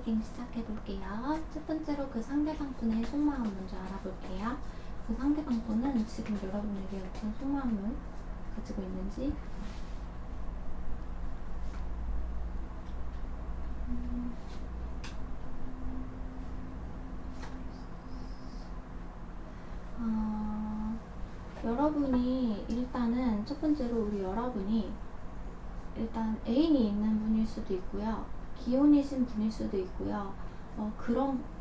리딩 시작해 볼게요. 첫 번째로 그 상대방 분의 속마음 먼저 알아볼게요. 그 상대방 분은 지금 여러분에게 어떤 속마음을 가지고 있는지. 여러분이 일단은 첫 번째로 우리 여러분이 일단 애인이 있는 분일 수도 있고요. 기혼이신 분일 수도 있고요.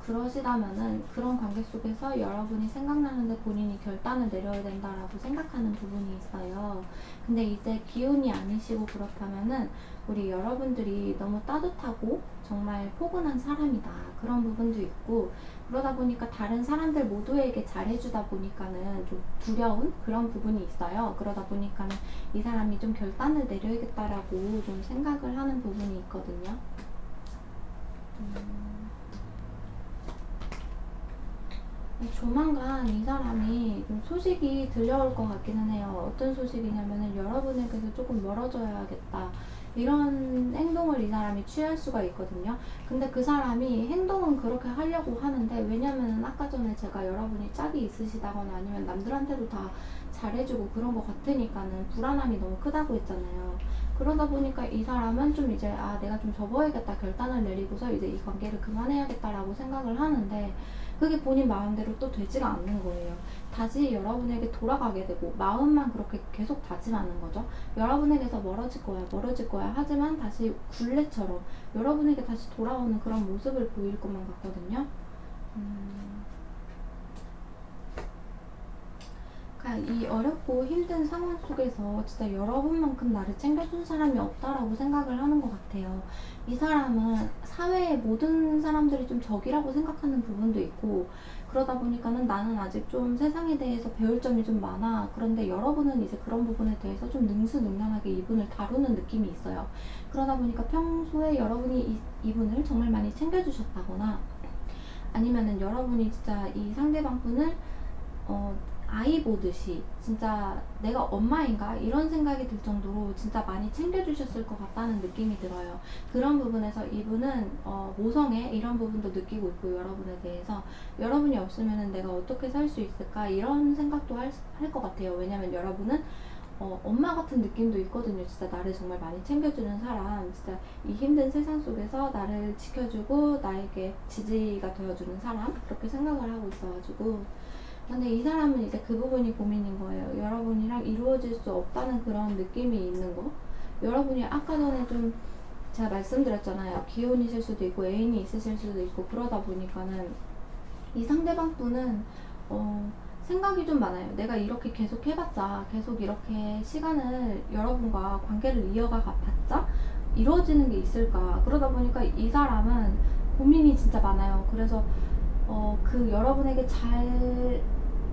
그러시다면은 그런 관계 속에서 여러분이 생각나는데 본인이 결단을 내려야 된다라고 생각하는 부분이 있어요. 근데 이제 기혼이 아니시고 그렇다면은 우리 여러분들이 너무 따뜻하고 정말 포근한 사람이다. 그런 부분도 있고, 그러다 보니까 다른 사람들 모두에게 잘해주다 보니까는 좀 두려운 그런 부분이 있어요. 그러다 보니까는 이 사람이 좀 결단을 내려야겠다라고 좀 생각을 하는 부분이 있거든요. 조만간 이 사람이 좀 소식이 들려올 것 같기는 해요. 어떤 소식이냐면은 여러분에게서 조금 멀어져야겠다. 이런 행동을 이 사람이 취할 수가 있거든요. 근데 그 사람이 행동은 그렇게 하려고 하는데, 왜냐면은 아까 전에 제가 여러분이 짝이 있으시다거나 아니면 남들한테도 다 잘해주고 그런 것 같으니까는 불안함이 너무 크다고 했잖아요. 그러다 보니까 이 사람은 좀 이제 내가 좀 접어야겠다 결단을 내리고서 이제 이 관계를 그만해야겠다라고 생각을 하는데, 그게 본인 마음대로 또 되지가 않는 거예요. 다시 여러분에게 돌아가게 되고 마음만 그렇게 계속 다짐하는 거죠. 여러분에게서 멀어질 거야 하지만 다시 굴레처럼 여러분에게 다시 돌아오는 그런 모습을 보일 것만 같거든요. 이 어렵고 힘든 상황 속에서 진짜 여러분만큼 나를 챙겨준 사람이 없다라고 생각을 하는 것 같아요. 이 사람은 사회의 모든 사람들이 좀 적이라고 생각하는 부분도 있고, 그러다 보니까는 나는 아직 좀 세상에 대해서 배울 점이 좀 많아. 그런데 여러분은 이제 그런 부분에 대해서 좀 능수능란하게 이분을 다루는 느낌이 있어요. 그러다 보니까 평소에 여러분이 이분을 정말 많이 챙겨주셨다거나, 아니면은 여러분이 진짜 이 상대방 분을 아이 보듯이 진짜 내가 엄마인가 이런 생각이 들 정도로 진짜 많이 챙겨주셨을 것 같다는 느낌이 들어요. 그런 부분에서 이분은 모성애 이런 부분도 느끼고 있고, 여러분에 대해서 여러분이 없으면 내가 어떻게 살 수 있을까 이런 생각도 할 것 같아요. 왜냐면 여러분은 엄마 같은 느낌도 있거든요. 진짜 나를 정말 많이 챙겨주는 사람, 진짜 이 힘든 세상 속에서 나를 지켜주고 나에게 지지가 되어주는 사람, 그렇게 생각을 하고 있어가지고. 근데 이 사람은 이제 그 부분이 고민인 거예요. 여러분이랑 이루어질 수 없다는 그런 느낌이 있는 거. 여러분이 아까 전에 좀 제가 말씀드렸잖아요. 기혼이실 수도 있고 애인이 있으실 수도 있고, 그러다 보니까는 이 상대방 분은 생각이 좀 많아요. 내가 이렇게 계속 해봤자, 계속 이렇게 시간을 여러분과 관계를 이어가 봤자 이루어지는 게 있을까. 그러다 보니까 이 사람은 고민이 진짜 많아요. 그래서 그 여러분에게 잘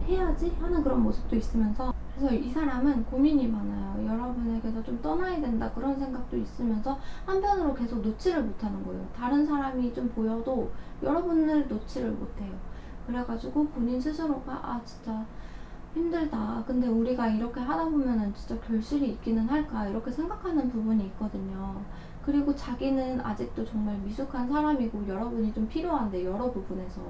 해야지 하는 그런 모습도 있으면서, 그래서 이 사람은 고민이 많아요. 여러분에게서 좀 떠나야 된다 그런 생각도 있으면서 한편으로 계속 놓지를 못하는 거예요. 다른 사람이 좀 보여도 여러분을 놓지를 못해요. 그래가지고 본인 스스로가 진짜 힘들다. 근데 우리가 이렇게 하다 보면은 진짜 결실이 있기는 할까 이렇게 생각하는 부분이 있거든요. 그리고 자기는 아직도 정말 미숙한 사람이고 여러분이 좀 필요한데, 여러 부분에서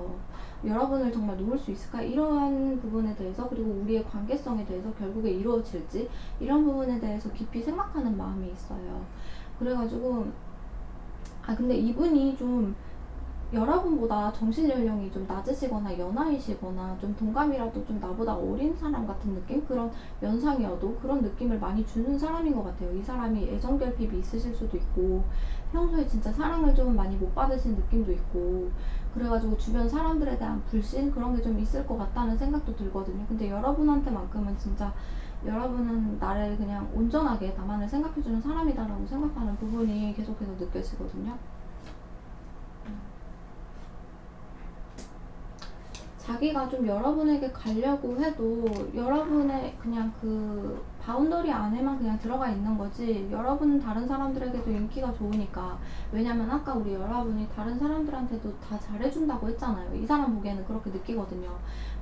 여러분을 정말 놓을 수 있을까 이러한 부분에 대해서, 그리고 우리의 관계성에 대해서 결국에 이루어질지 이런 부분에 대해서 깊이 생각하는 마음이 있어요. 그래가지고 근데 이분이 좀 여러분보다 정신 연령이 좀 낮으시거나 연하이시거나 좀 동갑이라도 좀 나보다 어린 사람 같은 느낌? 그런 연상이어도 그런 느낌을 많이 주는 사람인 것 같아요. 이 사람이 애정결핍이 있으실 수도 있고, 평소에 진짜 사랑을 좀 많이 못 받으신 느낌도 있고, 그래가지고 주변 사람들에 대한 불신 그런 게 좀 있을 것 같다는 생각도 들거든요. 근데 여러분한테만큼은 진짜 여러분은 나를 그냥 온전하게 나만을 생각해주는 사람이다라고 생각하는 부분이 계속해서 느껴지거든요. 자기가 좀 여러분에게 가려고 해도 여러분의 그냥 그 바운더리 안에만 그냥 들어가 있는 거지, 여러분은 다른 사람들에게도 인기가 좋으니까. 왜냐면 아까 우리 여러분이 다른 사람들한테도 다 잘해준다고 했잖아요. 이 사람 보기에는 그렇게 느끼거든요.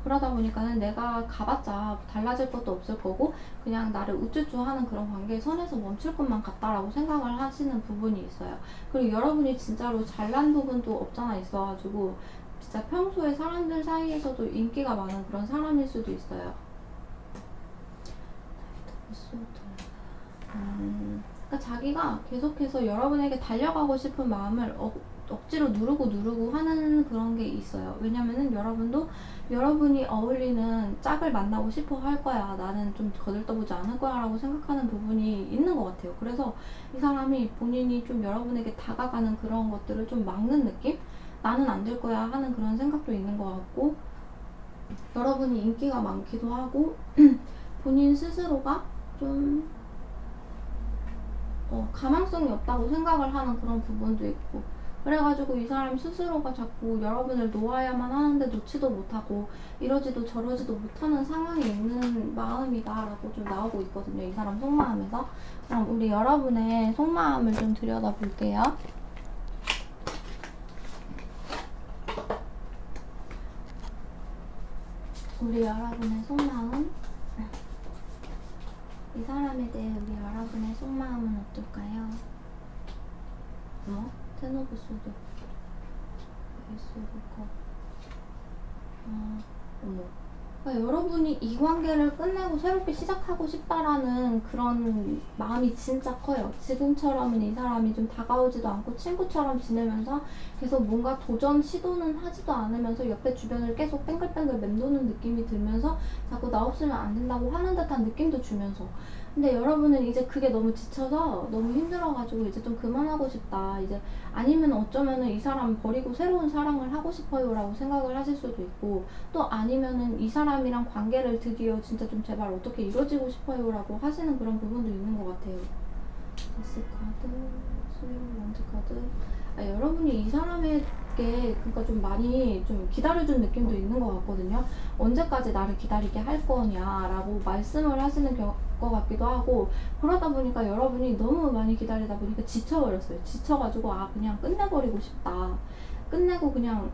그러다 보니까는 내가 가봤자 달라질 것도 없을 거고 그냥 나를 우쭈쭈 하는 그런 관계의 선에서 멈출 것만 같다라고 생각을 하시는 부분이 있어요. 그리고 여러분이 진짜로 잘난 부분도 없잖아 있어가지고 진짜 평소에 사람들 사이에서도 인기가 많은 그런 사람일 수도 있어요. 그러니까 자기가 계속해서 여러분에게 달려가고 싶은 마음을 억지로 누르고 하는 그런 게 있어요. 왜냐면은 여러분도 여러분이 어울리는 짝을 만나고 싶어 할 거야, 나는 좀 거들떠보지 않을 거야 라고 생각하는 부분이 있는 것 같아요. 그래서 이 사람이 본인이 좀 여러분에게 다가가는 그런 것들을 좀 막는 느낌? 나는 안 될 거야 하는 그런 생각도 있는 것 같고, 여러분이 인기가 많기도 하고 본인 스스로가 좀 가망성이 없다고 생각을 하는 그런 부분도 있고, 그래가지고 이 사람 스스로가 자꾸 여러분을 놓아야만 하는데 놓지도 못하고 이러지도 저러지도 못하는 상황에 있는 마음이다 라고 좀 나오고 있거든요, 이 사람 속마음에서. 그럼 우리 여러분의 속마음을 좀 들여다볼게요. 우리 여러분의 속마음, 이 사람에 대해 우리 여러분의 속마음은 어떨까요? 텐 오브 소드, 에이스 오브 컵. 어머. 그러니까 여러분이 이 관계를 끝내고 새롭게 시작하고 싶다라는 그런 마음이 진짜 커요. 지금처럼은 이 사람이 좀 다가오지도 않고 친구처럼 지내면서 계속 뭔가 도전 시도는 하지도 않으면서 옆에 주변을 계속 뱅글뱅글 맴도는 느낌이 들면서 자꾸 나 없으면 안 된다고 하는 듯한 느낌도 주면서, 근데 여러분은 이제 그게 너무 지쳐서 너무 힘들어가지고 이제 좀 그만하고 싶다, 이제 아니면 어쩌면은 이 사람 버리고 새로운 사랑을 하고 싶어요 라고 생각을 하실 수도 있고, 또 아니면은 이 사람이랑 관계를 드디어 진짜 좀 제발 어떻게 이루어지고 싶어요 라고 하시는 그런 부분도 있는 것 같아요. 데스 카드, 스윙 원드 카드. 여러분이 이 사람에게 그러니까 좀 많이 좀 기다려준 느낌도 있는 것 같거든요. 언제까지 나를 기다리게 할 거냐라고 말씀을 하시는 것 같기도 하고, 그러다 보니까 여러분이 너무 많이 기다리다 보니까 지쳐버렸어요. 지쳐가지고 그냥 끝내버리고 싶다, 끝내고 그냥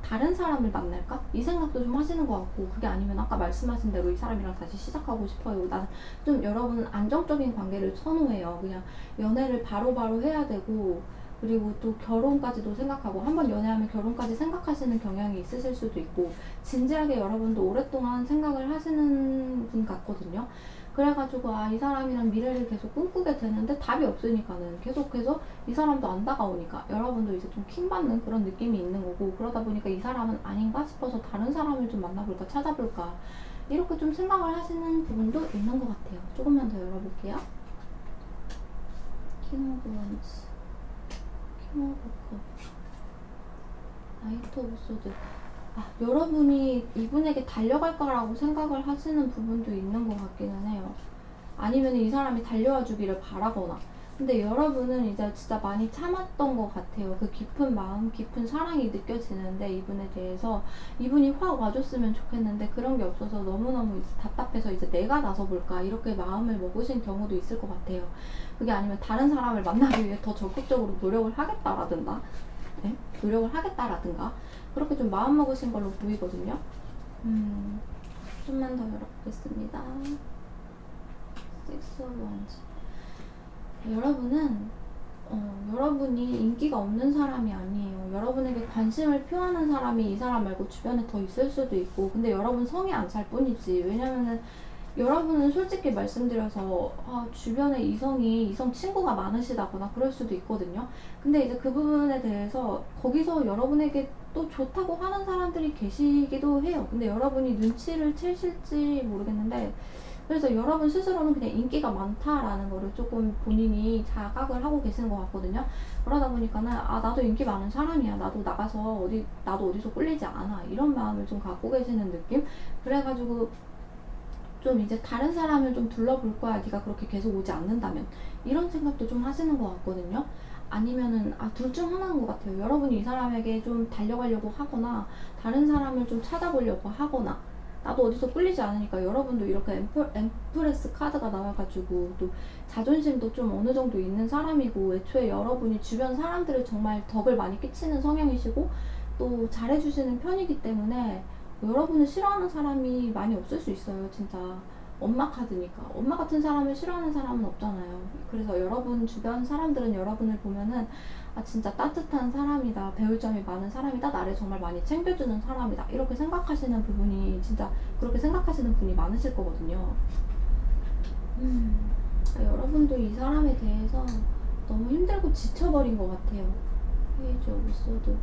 다른 사람을 만날까? 이 생각도 좀 하시는 것 같고, 그게 아니면 아까 말씀하신 대로 이 사람이랑 다시 시작하고 싶어요. 나는 좀 여러분은 안정적인 관계를 선호해요. 그냥 연애를 바로바로 해야 되고, 그리고 또 결혼까지도 생각하고, 한번 연애하면 결혼까지 생각하시는 경향이 있으실 수도 있고, 진지하게 여러분도 오랫동안 생각을 하시는 분 같거든요. 그래가지고 이 사람이랑 미래를 계속 꿈꾸게 되는데 답이 없으니까는 계속해서 이 사람도 안 다가오니까 여러분도 이제 좀 킹받는 그런 느낌이 있는 거고, 그러다 보니까 이 사람은 아닌가 싶어서 다른 사람을 좀 만나볼까 찾아볼까 이렇게 좀 생각을 하시는 부분도 있는 것 같아요. 조금만 더 열어볼게요. 킹 오브 원즈, 킹 오브 컵, 나이트 오브 소드. 여러분이 이분에게 달려갈 거라고 생각을 하시는 부분도 있는 것 같기는 해요. 아니면 이 사람이 달려와 주기를 바라거나. 근데 여러분은 이제 진짜 많이 참았던 것 같아요. 그 깊은 마음, 깊은 사랑이 느껴지는데 이분에 대해서 이분이 확 와줬으면 좋겠는데 그런 게 없어서 너무너무 이제 답답해서 이제 내가 나서볼까 이렇게 마음을 먹으신 경우도 있을 것 같아요. 그게 아니면 다른 사람을 만나기 위해 더 적극적으로 노력을 하겠다라든가, 네? 노력을 하겠다라든가 그렇게 좀 마음 먹으신 걸로 보이거든요. 좀만 더 열어보겠습니다. Six of Wands. 여러분은 여러분이 인기가 없는 사람이 아니에요. 여러분에게 관심을 표하는 사람이 이 사람 말고 주변에 더 있을 수도 있고, 근데 여러분 성이 안 찰 뿐이지. 왜냐면은 여러분은 솔직히 말씀드려서 주변에 이성 친구가 많으시다거나 그럴 수도 있거든요. 근데 이제 그 부분에 대해서 거기서 여러분에게 또 좋다고 하는 사람들이 계시기도 해요. 근데 여러분이 눈치를 채실지 모르겠는데, 그래서 여러분 스스로는 그냥 인기가 많다라는 거를 조금 본인이 자각을 하고 계시는 것 같거든요. 그러다 보니까는 나도 인기 많은 사람이야, 나도 나가서 나도 어디서 꿀리지 않아, 이런 마음을 좀 갖고 계시는 느낌? 그래가지고 좀 이제 다른 사람을 좀 둘러볼 거야, 네가 그렇게 계속 오지 않는다면, 이런 생각도 좀 하시는 것 같거든요. 아니면은 둘 중 하나인 것 같아요. 여러분이 이 사람에게 좀 달려가려고 하거나 다른 사람을 좀 찾아보려고 하거나, 나도 어디서 끌리지 않으니까 여러분도 이렇게 엠프레스 카드가 나와가지고 또 자존심도 좀 어느 정도 있는 사람이고, 애초에 여러분이 주변 사람들을 정말 덕을 많이 끼치는 성향이시고 또 잘해주시는 편이기 때문에 여러분을 싫어하는 사람이 많이 없을 수 있어요. 진짜 엄마 카드니까. 엄마 같은 사람을 싫어하는 사람은 없잖아요. 그래서 여러분 주변 사람들은 여러분을 보면은 진짜 따뜻한 사람이다, 배울 점이 많은 사람이다, 나를 정말 많이 챙겨주는 사람이다, 이렇게 생각하시는 부분이, 진짜 그렇게 생각하시는 분이 많으실 거거든요. 여러분도 이 사람에 대해서 너무 힘들고 지쳐버린 것 같아요. 페이지 오브 소드.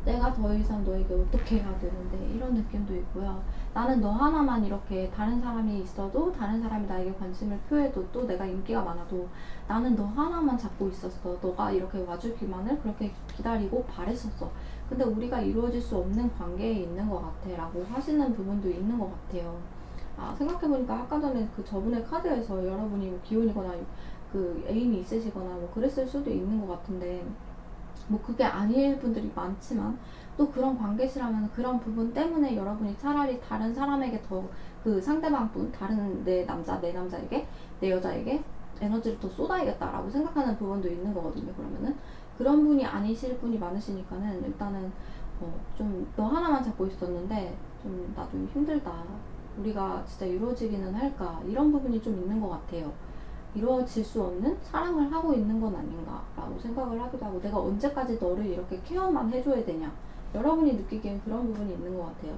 내가 더 이상 너에게 어떻게 해야 되는데, 이런 느낌도 있고요. 나는 너 하나만 이렇게 다른 사람이 있어도, 다른 사람이 나에게 관심을 표해도, 또 내가 인기가 많아도 나는 너 하나만 잡고 있었어. 너가 이렇게 와주기만을 그렇게 기다리고 바랬었어. 근데 우리가 이루어질 수 없는 관계에 있는 것 같아 라고 하시는 부분도 있는 것 같아요. 생각해보니까 아까 전에 그 저분의 카드에서 여러분이 뭐 기혼이거나 그 애인이 있으시거나 뭐 그랬을 수도 있는 것 같은데, 뭐 그게 아닐 분들이 많지만 또 그런 관계시라면 그런 부분 때문에 여러분이 차라리 다른 사람에게 더, 그 상대방 분, 다른 내 남자에게, 내 여자에게 에너지를 더 쏟아야겠다라고 생각하는 부분도 있는 거거든요. 그러면은 그런 분이 아니실 분이 많으시니까는 일단은 좀 너 하나만 잡고 있었는데 좀 나도 힘들다, 우리가 진짜 이루어지기는 할까, 이런 부분이 좀 있는 것 같아요. 이루어질 수 없는 사랑을 하고 있는 건 아닌가라고 생각을 하기도 하고, 내가 언제까지 너를 이렇게 케어만 해줘야 되냐, 여러분이 느끼기엔 그런 부분이 있는 것 같아요.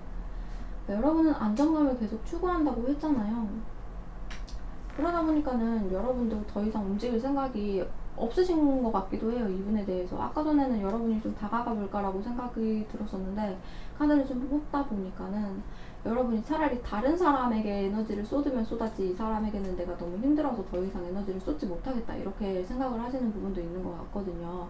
여러분은 안정감을 계속 추구한다고 했잖아요. 그러다 보니까는 여러분도 더 이상 움직일 생각이 없으신 것 같기도 해요. 이분에 대해서 아까 전에는 여러분이 좀 다가가 볼까라고 생각이 들었었는데, 카드를 좀 뽑다 보니까는 여러분이 차라리 다른 사람에게 에너지를 쏟으면 쏟았지, 이 사람에게는 내가 너무 힘들어서 더 이상 에너지를 쏟지 못하겠다, 이렇게 생각을 하시는 부분도 있는 것 같거든요.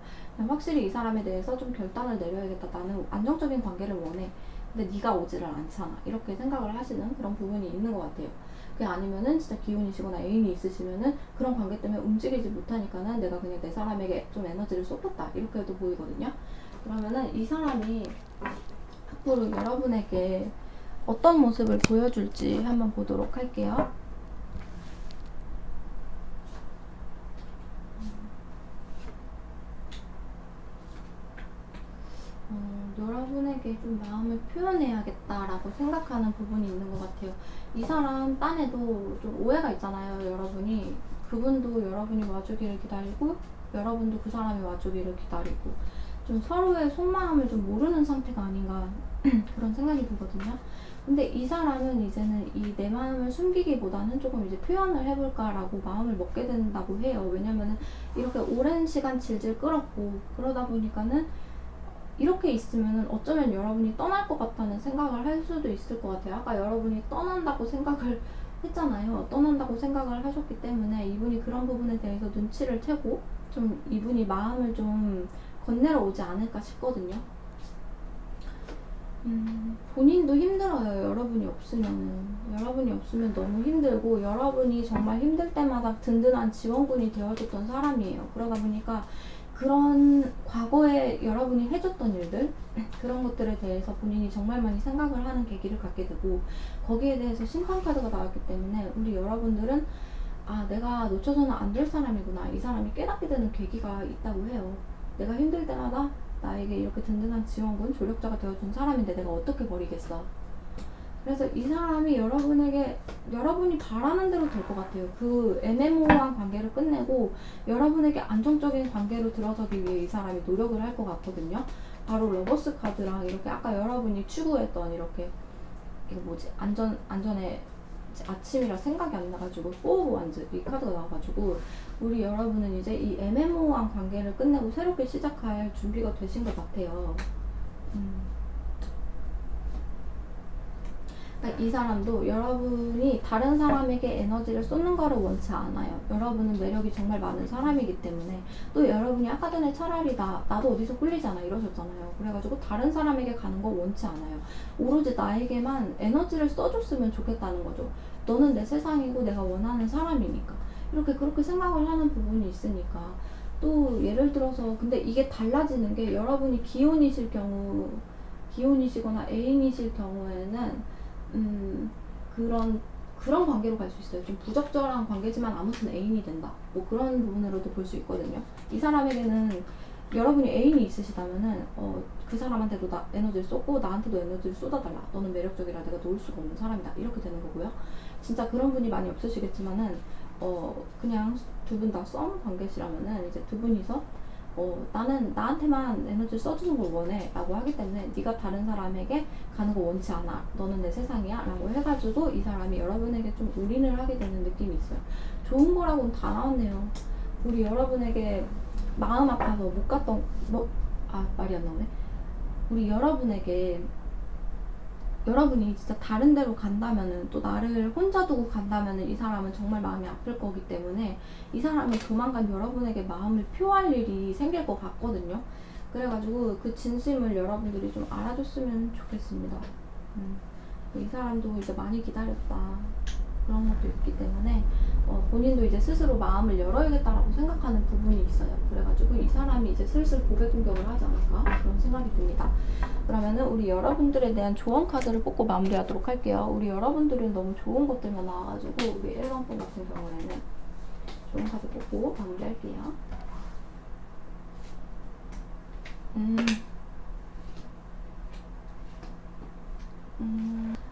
확실히 이 사람에 대해서 좀 결단을 내려야겠다, 나는 안정적인 관계를 원해, 근데 네가 오지를 않잖아, 이렇게 생각을 하시는 그런 부분이 있는 것 같아요. 그게 아니면은 진짜 기혼이시거나 애인이 있으시면은 그런 관계 때문에 움직이지 못하니까는 내가 그냥 내 사람에게 좀 에너지를 쏟겠다, 이렇게도 보이거든요. 그러면은 이 사람이 앞으로 여러분에게 어떤 모습을 보여줄지 한번 보도록 할게요. 여러분에게 좀 마음을 표현해야겠다라고 생각하는 부분이 있는 것 같아요. 이 사람 딴에도 좀 오해가 있잖아요. 여러분이, 그분도 여러분이 와주기를 기다리고 여러분도 그 사람이 와주기를 기다리고, 좀 서로의 속마음을 좀 모르는 상태가 아닌가 그런 생각이 들거든요. 근데 이 사람은 이제는 이 내 마음을 숨기기보다는 조금 이제 표현을 해볼까라고 마음을 먹게 된다고 해요. 왜냐면은 이렇게 오랜 시간 질질 끌었고, 그러다 보니까는 이렇게 있으면은 어쩌면 여러분이 떠날 것 같다는 생각을 할 수도 있을 것 같아요. 아까 여러분이 떠난다고 생각을 했잖아요. 떠난다고 생각을 하셨기 때문에 이분이 그런 부분에 대해서 눈치를 채고 좀 이분이 마음을 좀 건네러 오지 않을까 싶거든요. 본인도 힘들어요. 여러분이 없으면 너무 힘들고, 여러분이 정말 힘들 때마다 든든한 지원군이 되어줬던 사람이에요. 그러다 보니까 그런 과거에 여러분이 해줬던 일들, 그런 것들에 대해서 본인이 정말 많이 생각을 하는 계기를 갖게 되고, 거기에 대해서 심판카드가 나왔기 때문에 우리 여러분들은 내가 놓쳐서는 안 될 사람이구나, 이 사람이 깨닫게 되는 계기가 있다고 해요. 내가 힘들 때마다 나에게 이렇게 든든한 지원군, 조력자가 되어준 사람인데 내가 어떻게 버리겠어. 그래서 이 사람이 여러분에게, 여러분이 바라는 대로 될 것 같아요. 그 애매모호한 관계를 끝내고 여러분에게 안정적인 관계로 들어서기 위해 이 사람이 노력을 할 것 같거든요. 바로 러버스 카드랑 이렇게 아까 여러분이 추구했던 이렇게, 이거 뭐지, 안전의 아침이라 생각이 안 나가지고 4 오브 완즈 이 카드가 나와가지고, 우리 여러분은 이제 이 애매모호한 관계를 끝내고 새롭게 시작할 준비가 되신 것 같아요. 그러니까 이 사람도 여러분이 다른 사람에게 에너지를 쏟는 거를 원치 않아요. 여러분은 매력이 정말 많은 사람이기 때문에. 또 여러분이 아까 전에 차라리 나도 어디서 끌리지 않아 이러셨잖아요. 그래가지고 다른 사람에게 가는 거 원치 않아요. 오로지 나에게만 에너지를 써줬으면 좋겠다는 거죠. 너는 내 세상이고 내가 원하는 사람이니까. 이렇게 그렇게 생각을 하는 부분이 있으니까 또 예를 들어서 근데 이게 달라지는 게 여러분이 기혼이시거나 애인이실 경우에는 그런 관계로 갈 수 있어요. 좀 부적절한 관계지만 아무튼 애인이 된다. 뭐 그런 부분으로도 볼 수 있거든요. 이 사람에게는 여러분이 애인이 있으시다면은 그 사람한테도 에너지를 쏟고 나한테도 에너지를 쏟아달라. 너는 매력적이라 내가 놓을 수가 없는 사람이다. 이렇게 되는 거고요. 진짜 그런 분이 많이 없으시겠지만은 그냥 두 분 다 썸 관계시라면은 이제 두 분이서 나는 나한테만 에너지를 써주는 걸 원해 라고 하기 때문에 네가 다른 사람에게 가는 거 원치 않아, 너는 내 세상이야 라고 해가지고 이 사람이 여러분에게 좀 올인을 하게 되는 느낌이 있어요. 좋은 거라고는 다 나왔네요. 우리 여러분에게 마음 아파서 못 갔던 말이 안 나오네. 우리 여러분이 진짜 다른 데로 간다면은, 또 나를 혼자 두고 간다면은 이 사람은 정말 마음이 아플 거기 때문에 이 사람은 조만간 여러분에게 마음을 표할 일이 생길 것 같거든요. 그래가지고 그 진심을 여러분들이 좀 알아줬으면 좋겠습니다. 이 사람도 이제 많이 기다렸다. 그런 것도 있기 때문에 본인도 이제 스스로 마음을 열어야겠다라고 생각하는 부분이 있어요. 그래가지고 이 사람이 이제 슬슬 고백 공격을 하지 않을까 그런 생각이 듭니다. 그러면은 우리 여러분들에 대한 조언 카드를 뽑고 마무리하도록 할게요. 우리 여러분들은 너무 좋은 것들만 나와가지고 우리 1번 분 같은 경우에는 조언 카드 뽑고 마무리할게요.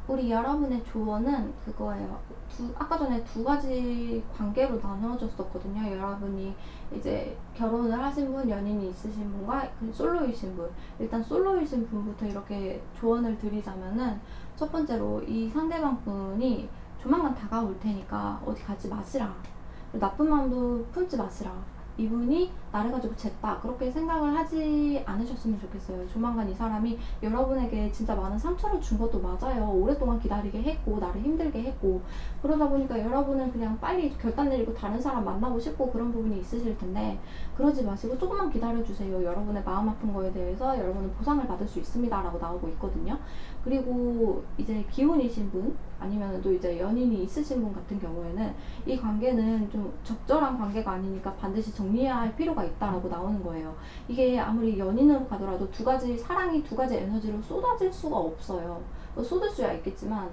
우리 여러분의 조언은 그거예요. 아까 전에 두 가지 관계로 나누어졌었거든요. 여러분이 이제 결혼을 하신 분, 연인이 있으신 분과 솔로이신 분. 일단 솔로이신 분부터 이렇게 조언을 드리자면은, 첫 번째로 이 상대방 분이 조만간 다가올 테니까 어디 가지 마시라. 나쁜 마음도 품지 마시라. 이분이 나를 가지고 쟀다, 그렇게 생각을 하지 않으셨으면 좋겠어요. 조만간 이 사람이 여러분에게 진짜 많은 상처를 준 것도 맞아요. 오랫동안 기다리게 했고 나를 힘들게 했고, 그러다 보니까 여러분은 그냥 빨리 결단 내리고 다른 사람 만나고 싶고 그런 부분이 있으실 텐데, 그러지 마시고 조금만 기다려주세요. 여러분의 마음 아픈 거에 대해서 여러분은 보상을 받을 수 있습니다 라고 나오고 있거든요. 그리고 이제 기혼이신 분, 아니면 또 이제 연인이 있으신 분 같은 경우에는 이 관계는 좀 적절한 관계가 아니니까 반드시 정리해야 할 필요가 있다라고 나오는 거예요. 이게 아무리 연인으로 가더라도 사랑이 두 가지 에너지로 쏟아질 수가 없어요. 쏟을 수야 있겠지만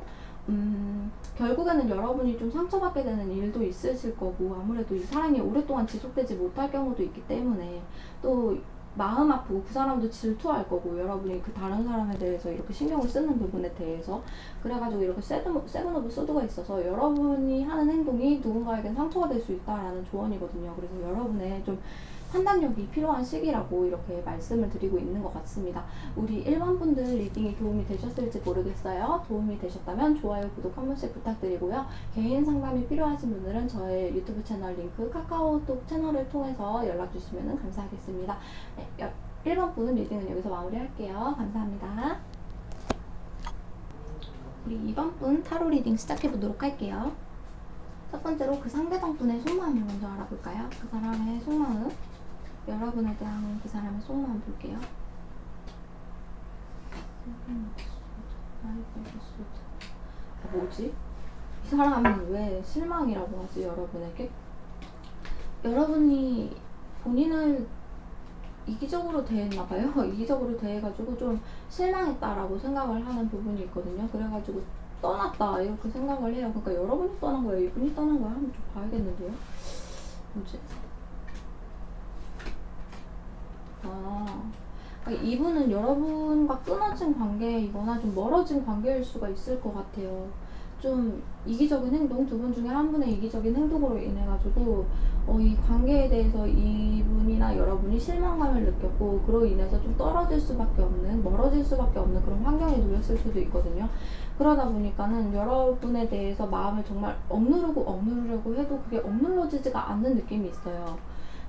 결국에는 여러분이 좀 상처받게 되는 일도 있으실 거고, 아무래도 이 사랑이 오랫동안 지속되지 못할 경우도 있기 때문에 또 마음 아프고 그 사람도 질투할 거고, 여러분이 그 다른 사람에 대해서 이렇게 신경을 쓰는 부분에 대해서. 그래가지고 이렇게 세븐 오브 소드가 있어서 여러분이 하는 행동이 누군가에게 상처가 될 수 있다라는 조언이거든요. 그래서 여러분의 좀 판단력이 필요한 시기라고 이렇게 말씀을 드리고 있는 것 같습니다. 우리 1번 분들 리딩이 도움이 되셨을지 모르겠어요. 도움이 되셨다면 좋아요, 구독 한 번씩 부탁드리고요. 개인 상담이 필요하신 분들은 저의 유튜브 채널 링크, 카카오톡 채널을 통해서 연락 주시면 감사하겠습니다. 네, 1번 분 리딩은 여기서 마무리할게요. 감사합니다. 우리 2번 분 타로 리딩 시작해 보도록 할게요. 첫 번째로 그 상대방 분의 속마음을 먼저 알아볼까요? 그 사람의 속마음, 여러분에 대한 그 사람의 속마음 볼게요. 뭐지? 이 사람은 왜 실망이라고 하지, 여러분에게? 여러분이 본인을 이기적으로 대했나봐요. 이기적으로 대해가지고 좀 실망했다라고 생각을 하는 부분이 있거든요. 그래가지고 떠났다 이렇게 생각을 해요. 그러니까 여러분이 떠난 거예요, 이분이 떠난 거야? 한번 좀 봐야겠는데요. 뭐지? 그러니까 이분은 여러분과 끊어진 관계이거나 좀 멀어진 관계일 수가 있을 것 같아요. 좀 이기적인 행동, 두 분 중에 한 분의 이기적인 행동으로 인해 가지고 이 관계에 대해서 이분이나 여러분이 실망감을 느꼈고, 그로 인해서 좀 떨어질 수밖에 없는, 멀어질 수밖에 없는 그런 환경에 놓였을 수도 있거든요. 그러다 보니까는 여러분에 대해서 마음을 정말 억누르려고 해도 그게 억눌러지지가 않는 느낌이 있어요.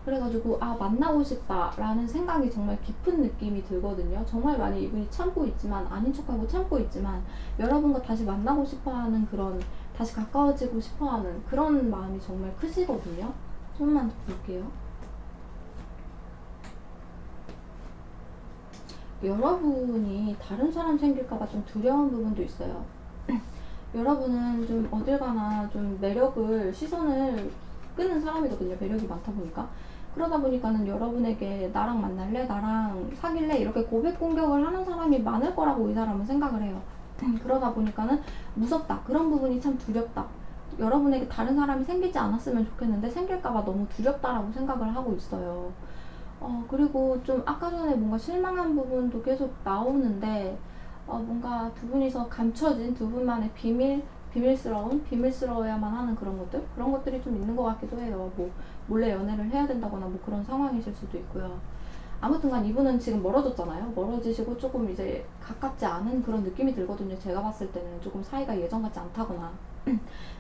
그래가지고 만나고 싶다라는 생각이 정말 깊은 느낌이 들거든요. 정말 많이 이분이 참고 있지만, 아닌 척하고 참고 있지만 여러분과 다시 만나고 싶어하는, 그런 다시 가까워지고 싶어하는 그런 마음이 정말 크시거든요. 좀만 더 볼게요. 여러분이 다른 사람 생길까봐 좀 두려운 부분도 있어요. 여러분은 좀 어딜 가나 좀 시선을 끄는 사람이거든요. 매력이 많다 보니까. 그러다 보니까는 여러분에게 나랑 만날래? 나랑 사귈래? 이렇게 고백 공격을 하는 사람이 많을 거라고 이 사람은 생각을 해요. 그러다 보니까는 무섭다. 그런 부분이 참 두렵다. 여러분에게 다른 사람이 생기지 않았으면 좋겠는데 생길까봐 너무 두렵다라고 생각을 하고 있어요. 그리고 좀 아까 전에 뭔가 실망한 부분도 계속 나오는데, 뭔가 두 분이서 감춰진 두 분만의 비밀스러워야만 하는 그런 것들이 좀 있는 것 같기도 해요. 뭐, 몰래 연애를 해야 된다거나 뭐 그런 상황이실 수도 있고요. 아무튼간 이분은 지금 멀어졌잖아요. 멀어지시고 조금 이제 가깝지 않은 그런 느낌이 들거든요. 제가 봤을 때는 조금 사이가 예전 같지 않다거나.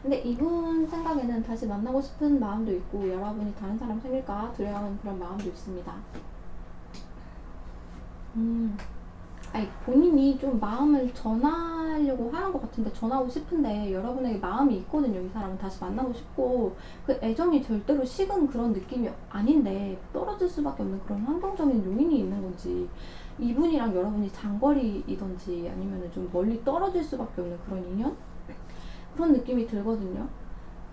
근데 이분 생각에는 다시 만나고 싶은 마음도 있고, 여러분이 다른 사람 생길까 두려워하는 그런 마음도 있습니다. 아니, 본인이 좀 마음을 전하려고 하는 것 같은데, 전하고 싶은데 여러분에게 마음이 있거든요. 이 사람은 다시 만나고 싶고, 그 애정이 절대로 식은 그런 느낌이 아닌데 떨어질 수밖에 없는 그런 환경적인 요인이 있는 건지, 이분이랑 여러분이 장거리이던지 아니면 좀 멀리 떨어질 수밖에 없는 그런 인연? 그런 느낌이 들거든요.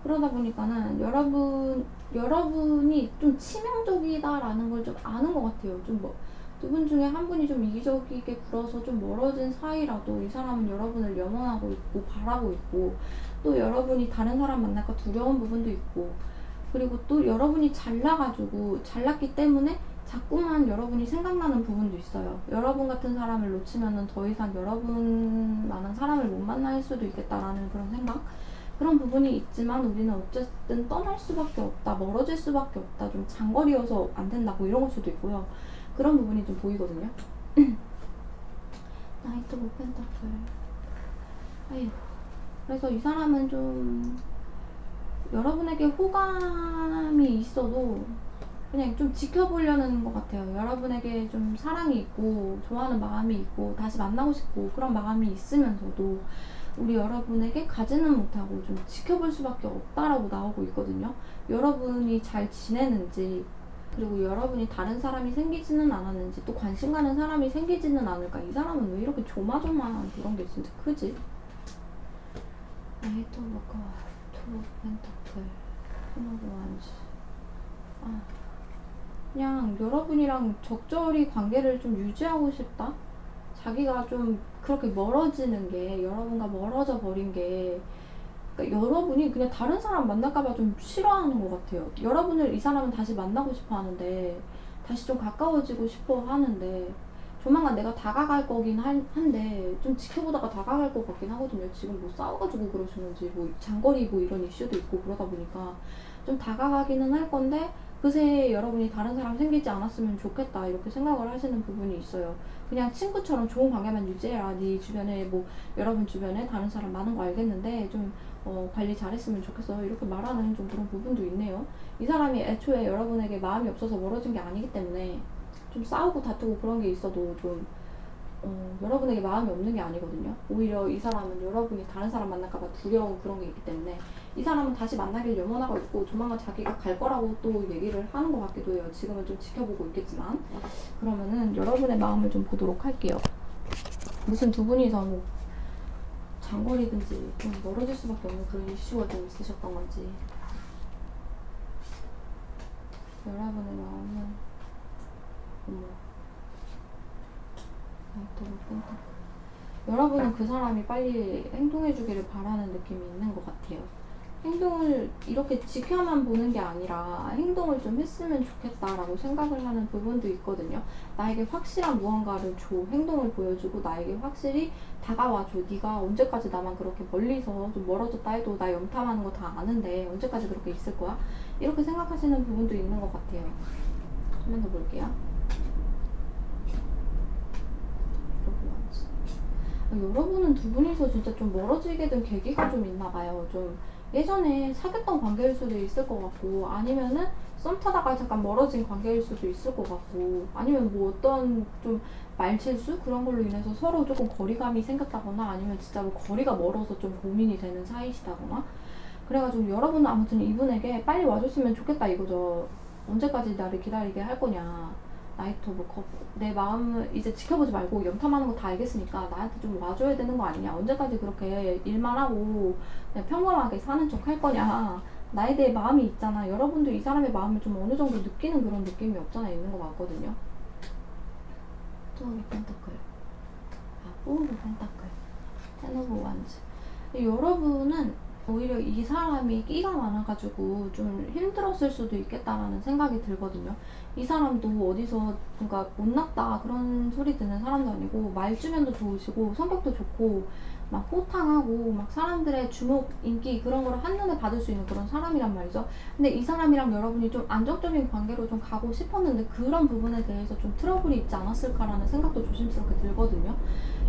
그러다 보니까는 여러분이 좀 치명적이다라는 걸 좀 아는 것 같아요. 좀 뭐, 두 분 중에 한 분이 좀 이기적이게 굴어서 좀 멀어진 사이라도 이 사람은 여러분을 염원하고 있고 바라고 있고, 또 여러분이 다른 사람 만날까 두려운 부분도 있고, 그리고 또 여러분이 잘났기 때문에 자꾸만 여러분이 생각나는 부분도 있어요. 여러분 같은 사람을 놓치면은 더 이상 여러분만한 사람을 못 만날 수도 있겠다라는 그런 생각? 그런 부분이 있지만 우리는 어쨌든 떠날 수밖에 없다, 멀어질 수밖에 없다, 좀 장거리여서 안 된다고 이런 걸 수도 있고요. 그런 부분이 좀 보이거든요. 나이트 오브 펜타클. 아휴. 그래서 이 사람은 좀 여러분에게 호감이 있어도 그냥 좀 지켜보려는 것 같아요. 여러분에게 좀 사랑이 있고 좋아하는 마음이 있고 다시 만나고 싶고 그런 마음이 있으면서도 우리 여러분에게 가지는 못하고 좀 지켜볼 수밖에 없다라고 나오고 있거든요. 여러분이 잘 지내는지, 그리고 여러분이 다른 사람이 생기지는 않았는지, 또 관심 가는 사람이 생기지는 않을까. 이 사람은 왜 이렇게 조마조마한 그런 게 진짜 크지? 나이트 오브 투 펜타클, 퀸 오브 완즈. 그냥 여러분이랑 적절히 관계를 좀 유지하고 싶다? 자기가 좀 그렇게 멀어지는 게, 여러분과 멀어져 버린 게, 그러니까 여러분이 그냥 다른 사람 만날까봐 좀 싫어하는 것 같아요. 여러분을 이 사람은 다시 만나고 싶어 하는데, 다시 좀 가까워지고 싶어 하는데, 조만간 내가 다가갈 거긴 한데, 좀 지켜보다가 다가갈 것 같긴 하거든요. 지금 뭐 싸워가지고 그러시는지, 뭐 장거리 뭐 이런 이슈도 있고 그러다 보니까 좀 다가가기는 할 건데, 그새 여러분이 다른 사람 생기지 않았으면 좋겠다 이렇게 생각을 하시는 부분이 있어요. 그냥 친구처럼 좋은 관계만 유지해라. 네 주변에 뭐 여러분 주변에 다른 사람 많은 거 알겠는데 좀 관리 잘했으면 좋겠어 이렇게 말하는 좀 그런 부분도 있네요. 이 사람이 애초에 여러분에게 마음이 없어서 멀어진 게 아니기 때문에 좀 싸우고 다투고 그런 게 있어도 좀 여러분에게 마음이 없는 게 아니거든요. 오히려 이 사람은 여러분이 다른 사람 만날까봐 두려운 그런 게 있기 때문에 이 사람은 다시 만나길 염원하고 있고 조만간 자기가 갈 거라고 또 얘기를 하는 것 같기도 해요. 지금은 좀 지켜보고 있겠지만. 그러면은 여러분의 마음을 좀 보도록 할게요. 무슨 두 분이서 뭐 장거리든지 좀 멀어질 수밖에 없는 그런 이슈가 좀 있으셨던 건지. 여러분의 마음은 여러분은 그 사람이 빨리 행동해주기를 바라는 느낌이 있는 것 같아요. 행동을 이렇게 지켜만 보는 게 아니라 행동을 좀 했으면 좋겠다라고 생각을 하는 부분도 있거든요. 나에게 확실한 무언가를 줘, 행동을 보여주고 나에게 확실히 다가와줘. 네가 언제까지 나만 그렇게 멀리서 좀 멀어졌다 해도 나 염탐하는 거 다 아는데 언제까지 그렇게 있을 거야? 이렇게 생각하시는 부분도 있는 것 같아요. 한 번 더 볼게요. 여러분은 두 분이서 진짜 좀 멀어지게 된 계기가 좀 있나 봐요. 좀 예전에 사귀었던 관계일 수도 있을 것 같고, 아니면은 썸 타다가 잠깐 멀어진 관계일 수도 있을 것 같고, 아니면 뭐 어떤 좀 말실수 그런 걸로 인해서 서로 조금 거리감이 생겼다거나, 아니면 진짜로 거리가 멀어서 좀 고민이 되는 사이시다거나. 그래가지고 여러분은 아무튼 이분에게 빨리 와줬으면 좋겠다 이거죠. 언제까지 나를 기다리게 할 거냐. 나이트 오브 컵. 내 마음을 이제 지켜보지 말고 염탐하는 거 다 알겠으니까 나한테 좀 와줘야 되는 거 아니냐. 언제까지 그렇게 일만 하고 그냥 평범하게 사는 척 할 거냐. 나에 대해 마음이 있잖아. 여러분도 이 사람의 마음을 좀 어느 정도 느끼는 그런 느낌이 없잖아 있는 것 같거든요. 투 오브 펜타클, 포 오브 펜타클, 텐 오브 완즈. 여러분은 오히려 이 사람이 끼가 많아가지고 좀 힘들었을 수도 있겠다라는 생각이 들거든요. 이 사람도 어디서 그러니까 못났다 그런 소리 듣는 사람도 아니고 말주변도 좋으시고 성격도 좋고 막 호탕하고 막 사람들의 주목, 인기 그런 거를 한눈에 받을 수 있는 그런 사람이란 말이죠. 근데 이 사람이랑 여러분이 좀 안정적인 관계로 좀 가고 싶었는데 그런 부분에 대해서 좀 트러블이 있지 않았을까라는 생각도 조심스럽게 들거든요.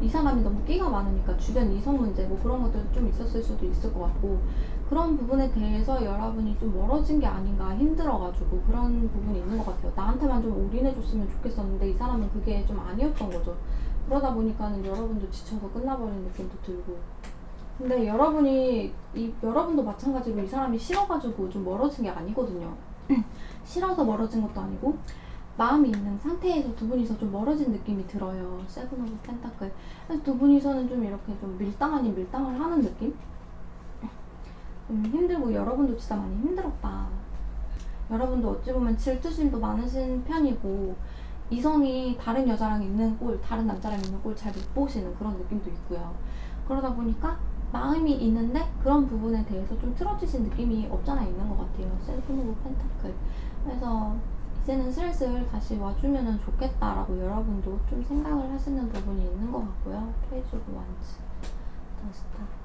이 사람이 너무 끼가 많으니까 주변 이성 문제 뭐 그런 것도 좀 있었을 수도 있을 것 같고 그런 부분에 대해서 여러분이 좀 멀어진 게 아닌가 힘들어가지고 그런 부분이 있는 것 같아요. 나한테만 좀 올인해줬으면 좋겠었는데 이 사람은 그게 좀 아니었던 거죠. 그러다 보니까는 여러분도 지쳐서 끝나버린 느낌도 들고 근데 여러분도 마찬가지로 이 사람이 싫어가지고 좀 멀어진 게 아니거든요. 싫어서 멀어진 것도 아니고 마음이 있는 상태에서 두 분이서 좀 멀어진 느낌이 들어요. 세븐 오브 펜타클. 그래서 두 분이서는 좀 이렇게 좀 밀당 아닌 밀당을 하는 느낌? 힘들고 여러분도 진짜 많이 힘들었다. 여러분도 어찌 보면 질투심도 많으신 편이고 이성이 다른 여자랑 있는 꼴, 다른 남자랑 있는 꼴 잘 못 보시는 그런 느낌도 있고요. 그러다 보니까 마음이 있는데 그런 부분에 대해서 좀 틀어지신 느낌이 없잖아 있는 것 같아요. 세븐 오브 펜타클. 그래서 이제는 슬슬 다시 와주면 좋겠다라고 여러분도 좀 생각을 하시는 부분이 있는 것 같고요. 페이지 오브 완즈, 더스타.